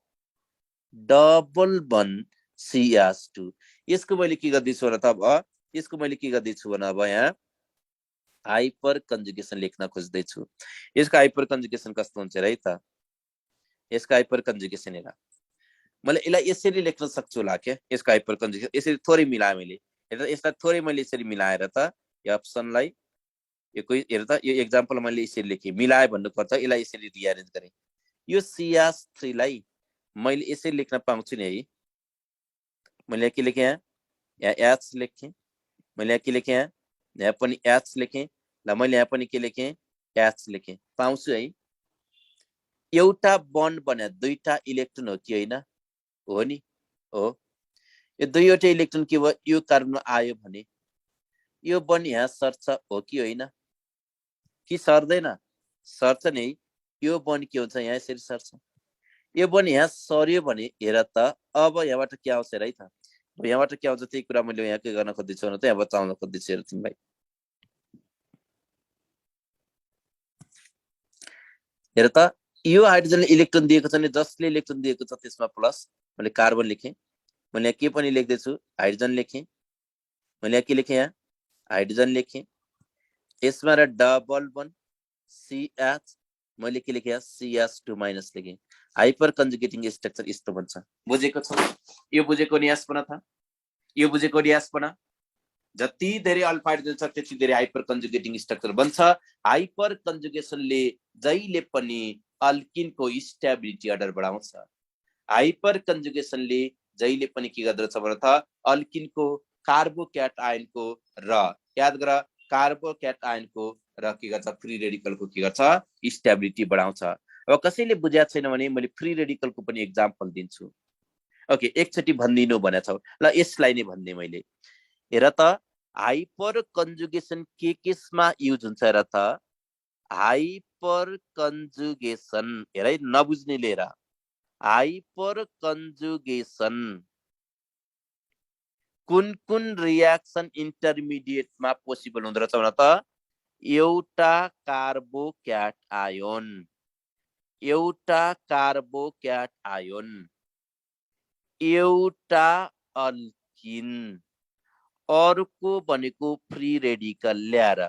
डबल बन्ड CH2 यसको मैले के गर्दैछु भने त अब यसको मैले के गर्दैछु भने अब यहाँ हाइपर कन्जुगेसन लेख्न खोज्दैछु। यसको हाइपर कन्जुगेसन कस्तो हुन्छ है त? यसको हाइपर कन्जुगेसन हेर मैले यसलाई यसरी लेख्न सक्छु होला के यसको हाइपर कन्जुगेसन यसरी थोरै मिलाएँ मैले। हेर यसलाई थोरै मैले यसरी मिलाएर त यो अप्सनलाई यो कोही हेर त यो एक्जाम्पल मैले यसरी लेखेँ मिलाए भन्नु पर्छ यसलाई यसरी रिअरेन्ज गरेँ। यो CH3 लाई मैले यसरी लेख्न पाउँछु नि है। मैले के लेखेँ यहाँ H लेखेँ। मैले यहाँ के लेखेँ यहाँ पनि H लेखेँ। ल मैले यहाँ पनि के लेखेँ H लेखेँ पाउँछु है। एउटा बन्ड बन्या दुईटा इलेक्ट्रोन हो कि होइन? हो नि हो। यो दुईवटा इलेक्ट्रोन के भयो यो कार्बनमा आयो भने यो बन्ड यहाँ सर्छ हो कि होइन? कि सर्दैन? सर्छ नि। यो बन्ड के हुन्छ यहाँ यसरी सर्छ। यो बन्ड यहाँ सर्यो भने हेर त अब यहाँबाट के आउँछ है त? यहाँबाट के आउँछ त्यही कुरा मैले यहाँ के गर्न खोज्दैछु भने त यहाँ बचाउन खोज्दैछु हेर तिमीलाई। हेर त यो हाइड्रोजनले इलेक्ट्रोन दिएको छ नि जसले इलेक्ट्रोन दिएको छ त्यसमा प्लस मैले कार्बन लेखेँ। मैले के पनि लेख्दैछु हाइड्रोजन लेखेँ। मैले के लेखेँ यहाँ हाइड्रोजन लेखेँ। यसमा र डबल बन्ड CH मैले के लेखेँ CH2 माइनस लेखेँ। हाइपर कन्जुगेटिङ स्ट्रक्चर यस्तो भन्छ। बुझेको छ? यो बुझेको नि यस बना था यो बुझेको नि यस बना। जति धेरै अल्फा हाइड्रोजन छ त्यति धेरै हाइपर कन्जुगेटिङ स्ट्रक्चर बन्छ। हाइपर कन्जुगेसनले जहिले पनि अल्किनको स्टेबिलिटी अर्डर बढाउँछ। हाइपर कन्जुगेसनले जहिले पनि के गर्दछ भने त अल्किनको कार्बोक्याट आयनको र याद गर कार्बोक्याट आयनको र के गर्छ फ्री रेडिकलको के गर्छ स्टेबिलिटी बढाउँछ। अब कसैले बुझ्या छैन भने मैले फ्री रेडिकलको पनि एक्जाम्पल दिन्छु। ओके एकचोटि भनिदिनु भनेछ ल यसलाई नै भन्ने मैले। हेर त हाइपर कन्जुगेसन के केसमा युज हुन्छ र त हाइपर कन्जुगेसन हेर है नबुझ्ने लिएर हाइपर कन्जुगेसन कुन कुन रियाक्सन इन्टरमिडिएटमा पोसिबल हुँदो रहेछ भने त एउटा कार्बोक्याट आयोन एउटा अल्किन अर्को भनेको फ्री रेडिकल ल्याएर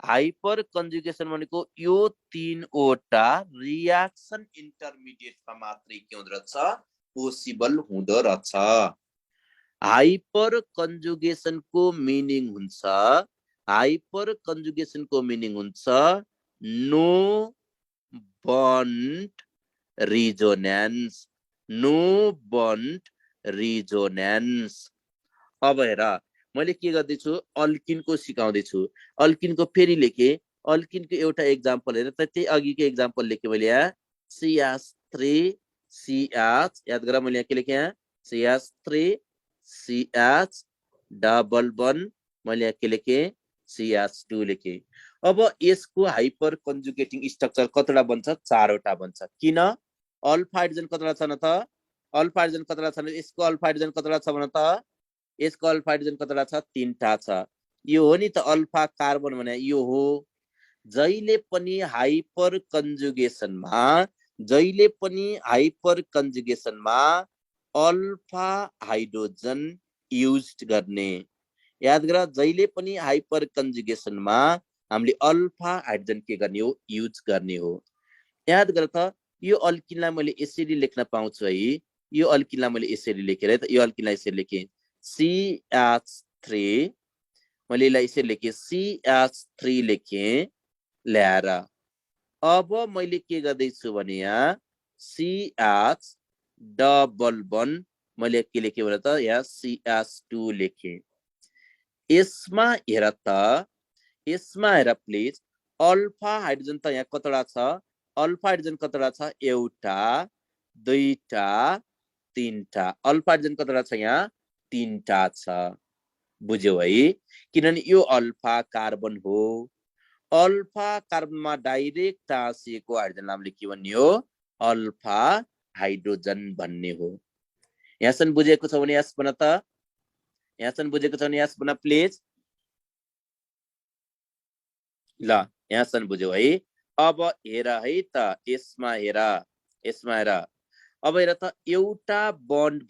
हाइपर कन्जुगेसन भनेको यो तीनवटा रियाक्सन इन्टरमिडिएटमा मात्रै के हुँदो रहेछ पोसिबल हुँदो रहेछ। हाइपर कन्जुगेसनको मिनिङ हुन्छ नो बन्ड रिजोनेन्स। अब हेर मैले के गर्दैछु अल्किनको सिकाउँदैछु। अल्किनको फेरि लेखे अल्किनको एउटा एक्जाम्पल हेर त त्यही अघिको एक्जाम्पल लेखेँ मैले यहाँ CH3CH याद गर मैले यहाँ के लेखेँ CH3CH डबल बन्ड मैले यहाँ के लेखेँ CH2 लेखेँ। अब यसको हाइपर कन्जुगेटिङ स्ट्रक्चर कतिवटा बन्छ चारवटा बन्छ। किन अल्फा हाइड्रोजन कतिवटा छ न त अल्फा हाइड्रोजन कतिवटा छ भने यसको अल्फा हाइड्रोजन कतिवटा छ भने त यसको अल्फा हाइड्रोजन कतिवटा छ तीनटा छ। यो हो नि त अल्फा कार्बन भने यो हो। जहिले पनि हाइपर कन्जुगेसनमा अल्फा हाइड्रोजन युज गर्ने। याद गर जहिले पनि हाइपर कन्जुगेसनमा हामीले अल्फा हाइड्रोजन के गर्ने हो युज गर्ने हो। याद गर त यो अल्किनलाई मैले यसरी लेख्न पाउँछु है। यो अल्किनलाई मैले यसरी लेखेर है त यो अल्किनलाई यसरी लेखेँ CH3 मैले यसलाई यसरी लेखेँ CH3 लेखेँ ल्याएर। अब मैले के गर्दैछु भने यहाँ CH डबल बन्ड मैले के लेखेँ भने त यहाँ CH2 लेखेँ। यसमा हेर प्लिज अल्फा हाइड्रोजन त यहाँ कतिवटा छ अल्फा हाइड्रोजन कतिवटा छ एउटा दुईटा तीनटा अल्फा हाइड्रोजन कतिवटा छ यहाँ तीनटा छ। बुझ्यौ है किनभने यो अल्फा कार्बन हो। अल्फा कार्बनमा डाइरेक्ट टाँसिएको हाइड्रोजनलाई हामीले के भन्ने हो अल्फा हाइड्रोजन भन्ने हो। यहाँसम्म बुझेको छ भने यस बना त यहाँसम्म बुझेको छ भने यस बना प्लिज ल यहाँसम्म बुझ्यौ है। अब हेर है त यसमा हेर अब हेर त एउटा बन्ड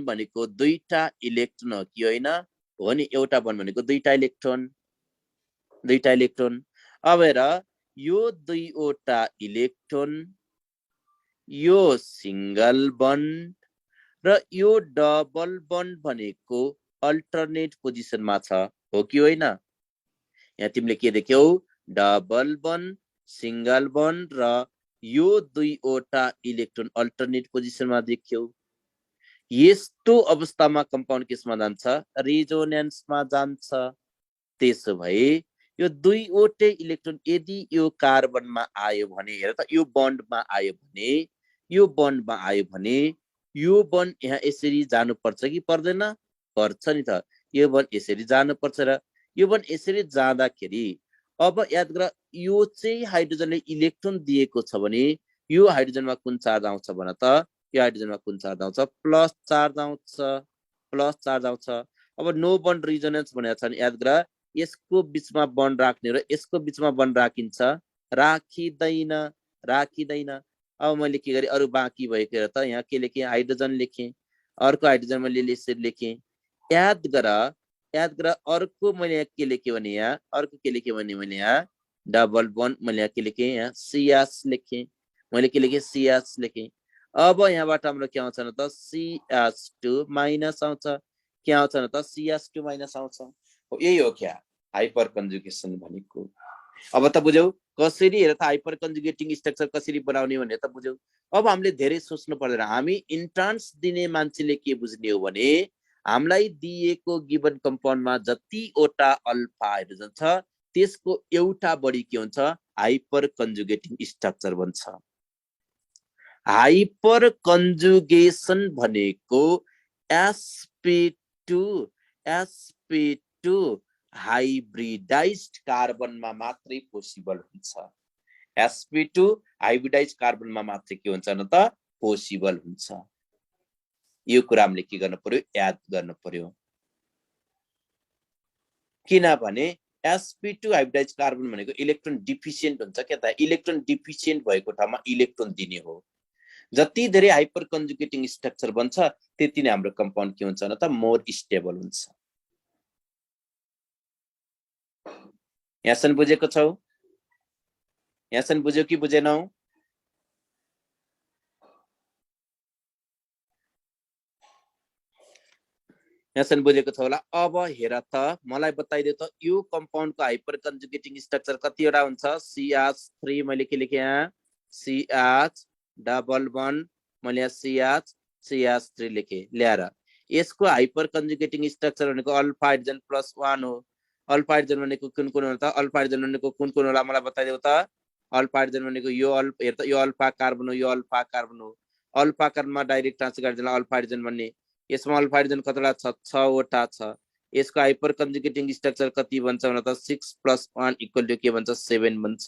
भनेको दुईटा इलेक्ट्रोन हो कि होइन हो नि। एउटा बन्ड भनेको दुईटा इलेक्ट्रोन। अब हेर यो दुईवटा इलेक्ट्रोन यो सिंगल बन्ड र यो डबल बन्ड भनेको अल्टरनेट पोजिसनमा छ हो कि होइन। यहाँ तिमीले के देख्यौ डबल बन्ड सिंगल बन्ड र यो दुईवटा इलेक्ट्रोन अल्टरनेट पोजिसनमा देख्यौ। यस्तो अवस्थामा कम्पाउन्ड केसमा जान्छ रिजोनेन्समा जान्छ। त्यसो भए यो दुईवटै इलेक्ट्रोन यदि यो कार्बनमा आयो भने हेर त यो बन्डमा आयो भने यो बन्ड यहाँ यसरी जानुपर्छ कि पर्दैन पर्छ नि त। यो बन्ड यसरी जानुपर्छ र यो बन्ड यसरी जाँदाखेरि अब याद गर यो चाहिँ हाइड्रोजनले इलेक्ट्रोन दिएको छ भने यो हाइड्रोजनमा कुन चार्ज आउँछ भन त यो हाइड्रोजनमा कुन चार्ज आउँछ प्लस चार्ज आउँछ। अब नो बन्ड रिजोनेन्स भनेको छ भने याद गर यसको बीचमा बन्ड राख्ने र यसको बीचमा बन्ड राखिँदैन। अब मैले के गरेँ अरु बाँकी भएको त यहाँ के लेखेँ हाइड्रोजन लेखेँ अर्को हाइड्रोजन मैले यसरी लेखेँ। याद गर अर्को मैले यहाँ के लेखेँ भने मैले यहाँ डबल बन्ड मैले यहाँ के लेखेँ यहाँ CH लेखेँ मैले के लेखेँ CH लेखेँ। अब यहाँबाट हाम्रो के आउँछ न त CH2 माइनस आउँछ। के आउँछ न त CH2 माइनस आउँछ। हो यही हो क्या हाइपर कन्जुगेसन भनेको। अब त बुझ्यौ कसरी हेर त हाइपर कन्जुगेटिङ स्ट्रक्चर कसरी बनाउने भने त बुझ्यौ। अब हामीले धेरै सोच्नु पर्दैन। हामी इन्ट्रान्स दिने मान्छेले के बुझ्ने हो भने हामीलाई दिएको गिवन कम्पाउन्डमा जतिवटा अल्फा हाइड्रोजन छ त्यसको एउटा बढी के हुन्छ हाइपर कन्जुगेटिङ स्ट्रक्चर बन्छ। हाइपर कन्जुगेसन भनेको sp2 हाइब्रिडाइज्ड कार्बनमा मात्रै पोसिबल हुन्छ। sp2 हाइब्रिडाइज्ड कार्बनमा मात्रै के हुन्छ न त पोसिबल हुन्छ। यो कुरा हामीले के गर्नु पर्यो याद गर्नु पर्यो। किनभने sp2 हाइब्रिडाइज्ड कार्बन भनेको इलेक्ट्रोन डिफिसिएन्ट हुन्छ के त। इलेक्ट्रोन डिफिसिएन्ट भएको ठाउँमा इलेक्ट्रोन दिने हो। जति धेरै हाइपर कन्जुगेटिङ स्ट्रक्चर बन्छ त्यति नै हाम्रो कम्पाउन्ड के हुन्छ न त मोर स्टेबल हुन्छ। यहाँसम्म बुझेको छौ? यहाँसम्म बुझ्यौ कि बुझेनौ? यहाँसम्म बुझेको छ होला। अब हेर त मलाई बताइदे त यो कम्पाउन्डको हाइपर कन्जुगेटिङ स्ट्रक्चर कतिवटा हुन्छ? CH3 मैले के लेखे यहाँ CH डबल बन्ड मैले यहाँ CH3 लेखे ल्याएर यसको हाइपर कन्जुगेटिङ स्ट्रक्चर भनेको अल्फा हाइड्रोजन प्लस 1 हो। अल्फा हाइड्रोजन भनेको कुन कुन होला त? अल्फा हाइड्रोजन भनेको कुन कुन होला मलाई बताइदेऊ त। अल्फा हाइड्रोजन भनेको यो हेर त यो अल्फा कार्बन हो, यो अल्फा कार्बन हो। अल्फा कार्बनमा डाइरेक्ट ट्रान्सफर गर्दिनलाई अल्फा हाइड्रोजन भन्ने। यसमा अल्फा हाइड्रोजन कतिवटा छ? 6 वटा छ। यसको हाइपर कन्जुगेटिङ स्ट्रक्चर कति बन्छ भने त 6 + 1 = के बन्छ 7 बन्छ।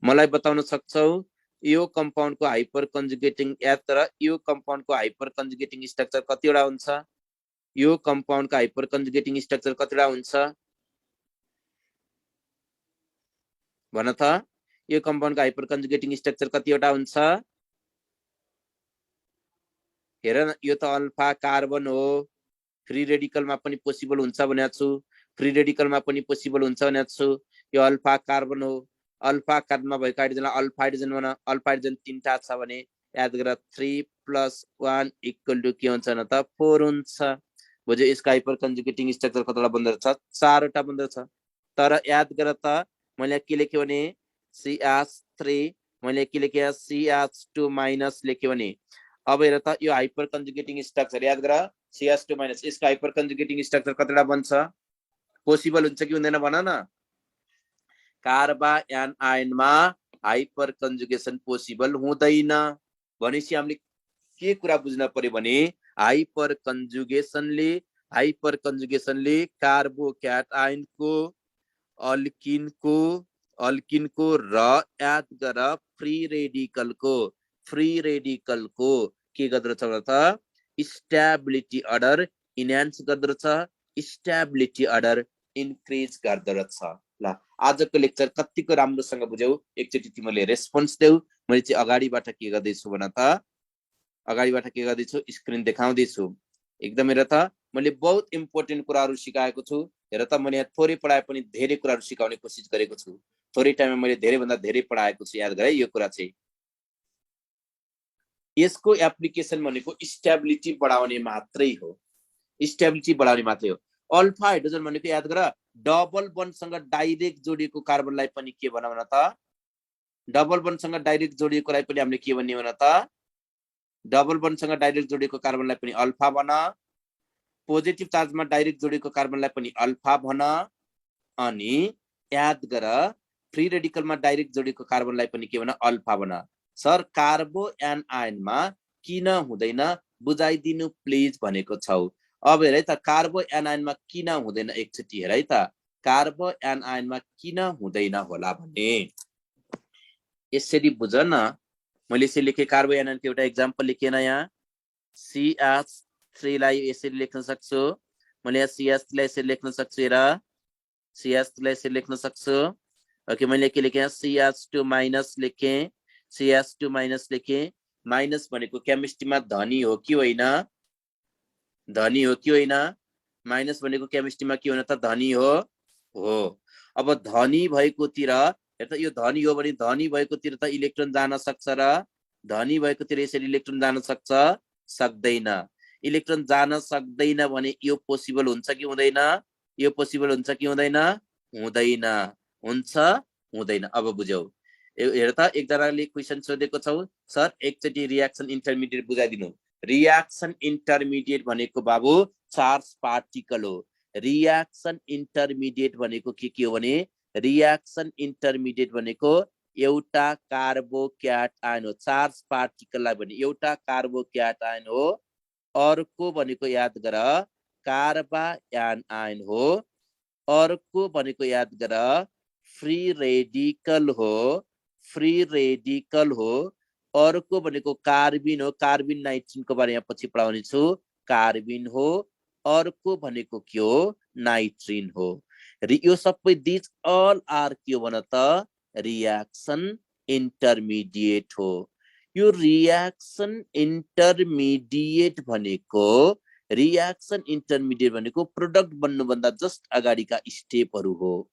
मलाई बताउन सक्छौ यो कम्पाउन्डको हाइपर कन्जुगेटिङ याद तर यो कम्पाउन्डको हाइपर कन्जुगेटिङ स्ट्रक्चर कतिवटा हुन्छ? यो कम्पाउन्डको हाइपर कन्जुगेटिङ स्ट्रक्चर कतिवटा हुन्छ भन त। यो कम्पाउन्डको हाइपर कन्जुगेटिङ स्ट्रक्चर कतिवटा हुन्छ? हेर न यो त अल्फा कार्बन हो। फ्री रेडिकलमा पनि पोसिबल हुन्छ भनेको छु। फ्री रेडिकलमा पनि पोसिबल हुन्छ भनेको छु। यो अल्फा कार्बन हो। अल्फा कार्बनमा भएको हाइड्रोजनलाई अल्फा हाइड्रोजन भन। अल्फा हाइड्रोजन 3टा छ भने याद गर 3 + 1 = के हुन्छ न त 4 हुन्छ। बुझ्यो? यसको हाइपर कन्जुगेटिङ स्ट्रक्चर कतिवटा बन्दो छ? 4 वटा बन्दो छ। तर याद गर त मैले के लेख्यो भने CH3 मैले के लेखे CH2- लेख्यो भने अब हेर त यो हाइपर कन्जुगेटिङ स्ट्रक्चर याद गर CH2- यसको हाइपर कन्जुगेटिङ स्ट्रक्चर कतिवटा बन्छ? पोसिबल हुन्छ कि हुँदैन भन न। कार्बायनमा हाइपर कन्जुगेसन पोसिबल हुँदैन। भनेपछि हामीले के कुरा बुझ्न पर्यो भने हाइपर कन्जुगेसनले कार्बोक्याटायनको अल्किनको र याद गर फ्री रेडिकलको के गर्दो रहेछ त स्टेबिलिटी अर्डर इन्हान्स गर्दो रहेछ, स्टेबिलिटी अर्डर इन्क्रिज गर्दो रहेछ। ल आजको लेक्चर कतिको राम्रोसँग बुझ्यौ एकचोटि तिमीले रेस्पोन्स देऊ। मैले चाहिँ अगाडिबाट के गर्दैछु भन त। अगाडिबाट के गर्दैछु स्क्रिन देखाउँदैछु। एकदम हेर त मैले बहुत इम्पोर्टेन्ट कुराहरू सिकाएको छु। हेर त मैले यहाँ थोरै पढाए पनि धेरै कुराहरू सिकाउने कोसिस गरेको छु। थोरै टाइममा मैले धेरै भन्दा धेरै पढाएको छु। याद गरे यो कुरा चाहिँ यसको एप्लिकेसन भनेको स्टेबिलिटी बढाउने मात्रै हो। स्टेबिलिटी बढाउने मात्रै हो। अल्फा हाइड्रोजन भनेको याद गर डबल बन्डसँग डाइरेक्ट जोडिएको कार्बनलाई पनि के भन भन त। डबल बन्डसँग डाइरेक्ट जोडिएकोलाई पनि हामीले के भन्ने भन त। डबल बन्डसँग डाइरेक्ट जोडिएको कार्बनलाई पनि अल्फा भन। पोजिटिभ चार्जमा डाइरेक्ट जोडिएको कार्बनलाई पनि अल्फा भन। अनि याद गर फ्री रेडिकलमा डाइरेक्ट जोडिएको कार्बनलाई पनि के भन अल्फा भन। सर कार्बो एनायनमा किन हुँदैन बुझाइदिनु प्लिज भनेको छौ। अब हेर है त कार्बो एनायनमा किन हुँदैन एकचोटि हेर है त। कार्बो एनायनमा किन हुँदैन होला भने यसरी बुझ न। मैले यसरी लेखे कार्बो एनायनको एउटा एक्जाम्पल लेखेन यहाँ। CH3 लाई यसरी लेख्न सक्छु। मैले यहाँ CH3 लाई यसरी लेख्न सक्छु। हेर CH3 लाई यसरी लेख्न सक्छु। ओके मैले के लेखे CH2- लेखे। CH2- लेखे। माइनस भनेको केमिस्ट्रीमा धनी हो कि होइन? धनी हो कि होइन? माइनस भनेको केमिस्ट्रीमा के होइन त धनी हो। अब धनी भएकोतिर हेर त यो धनी हो भने धनी भएकोतिर त इलेक्ट्रोन जान सक्छ र धनी भएकोतिर यसरी इलेक्ट्रोन जान सक्छ सक्दैन। इलेक्ट्रोन जान सक्दैन भने यो पोसिबल हुन्छ कि हुँदैन? यो पोसिबल हुन्छ कि हुँदैन? हुँदैन। हुन्छ हुँदैन? अब बुझ्यौ। हेर त एकजनाले क्वेशन सोधेको छौ, सर एकचोटि रियाक्सन इन्टरमिडिएट बुझाइदिनु। रियाक्सन इन्टरमिडिएट भनेको बाबु चार्ज पार्टिकल हो। रियाक्सन इन्टरमिडिएट भनेको के हो भने रियाक्सन इन्टरमिडिएट भनेको एउटा कार्बोक्याटायन हो। चार्ज पार्टिकललाई भने एउटा कार्बोक्याटायन हो, अर्को भनेको याद गर कार्बायान हो, अर्को भनेको याद गर फ्री रेडिकल हो, फ्री रेडिकल हो, अर्को भनेको कार्बिन हो, कार्बिन नाइट्रिनको बारेमा पछि पढाउने छु, कार्बिन हो, अर्को भनेको के हो? नाइट्रिन हो। यो सबै दिस अल आर के हो भन त? रियाक्सन इन्टरमिडिएट हो। यो रियाक्सन इन्टरमिडिएट भनेको प्रोडक्ट बन्नुभन्दा जस्ट अगाडिका स्टेपहरू हो।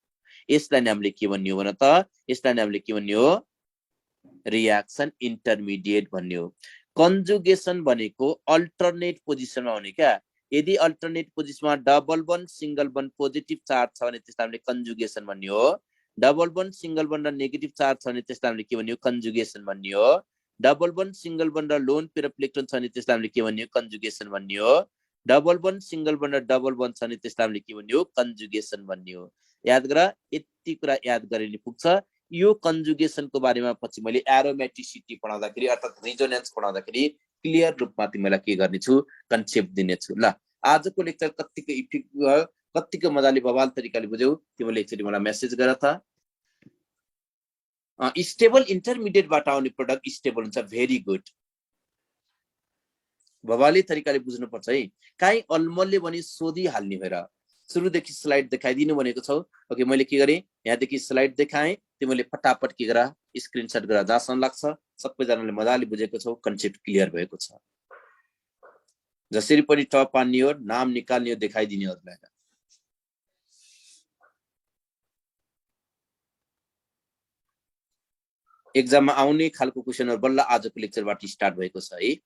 यसलाई नै हामीले के भन्ने हो भन त? यसलाई नै हामीले के भन्ने हो? रियाक्सन इन्टरमिडिएट भन्ने हो। कन्जुगेसन भनेको अल्टरनेट पोजिसनमा हुने क्या। यदि अल्टरनेट पोजिसनमा double bond single bond positive charge छ भने त्यसलाई हामीले कन्जुगेसन भन्ने हो। डबल बन्ड सिंगल बन्ड र नेगेटिभ चार्ज छ भने त्यसलाई हामीले के भन्ने हो? कन्जुगेसन भन्ने हो। डबल बन्ड सिंगल बन्ड र लोन पेयर अफ इलेक्ट्रोन छ भने त्यसलाई हामीले के भन्ने हो? कन्जुगेसन भन्ने हो। डबल बन्ड सिंगल बन्ड र डबल बन्ड छ भने त्यसलाई हामीले के भन्ने हो? कन्जुगेसन भन्ने हो। याद गर, यति कुरा याद गरे नि पुग्छ। यो कन्जुगेसनको बारेमा पछि मैले एरोमेटिसिटी पढाउँदाखेरि अर्थात् रिजोनेन्स पढाउँदाखेरि क्लियर रूपमा तिमीलाई के गर्नेछु? कन्सेप्ट दिनेछु। ल आजको लेक्चर कतिको इफेक्ट भयो, कतिको मजाले बवाल तरिकाले बुझ्यौ, तिमीले एकचोटि मलाई मेसेज गर त। स्टेबल इन्टरमिडिएटबाट आउने प्रोडक्ट स्टेबल हुन्छ। Very good. बवाली तरिकाले बुझ्नुपर्छ है। काहीँ अलमलले भने सोधिहाल्ने भएर सुरुदेखि स्लाइड देखाइदिनु भनेको छौ। ओके, मैले के गरेँ? यहाँदेखि स्लाइड देखाएँ, तिमीले फटाफट के गर? स्क्रिनशट गर। जहाँसम्म लाग्छ सबैजनाले मजाले बुझेको छौ, कन्सेप्ट क्लियर भएको छ। जसरी पनि टप पार्ने हो, नाम निकाल्ने हो, देखाइदिने हो। एक्जाममा आउने खालको क्वेसनहरु बल्ल आजको लेक्चरबाट स्टार्ट भएको छ है।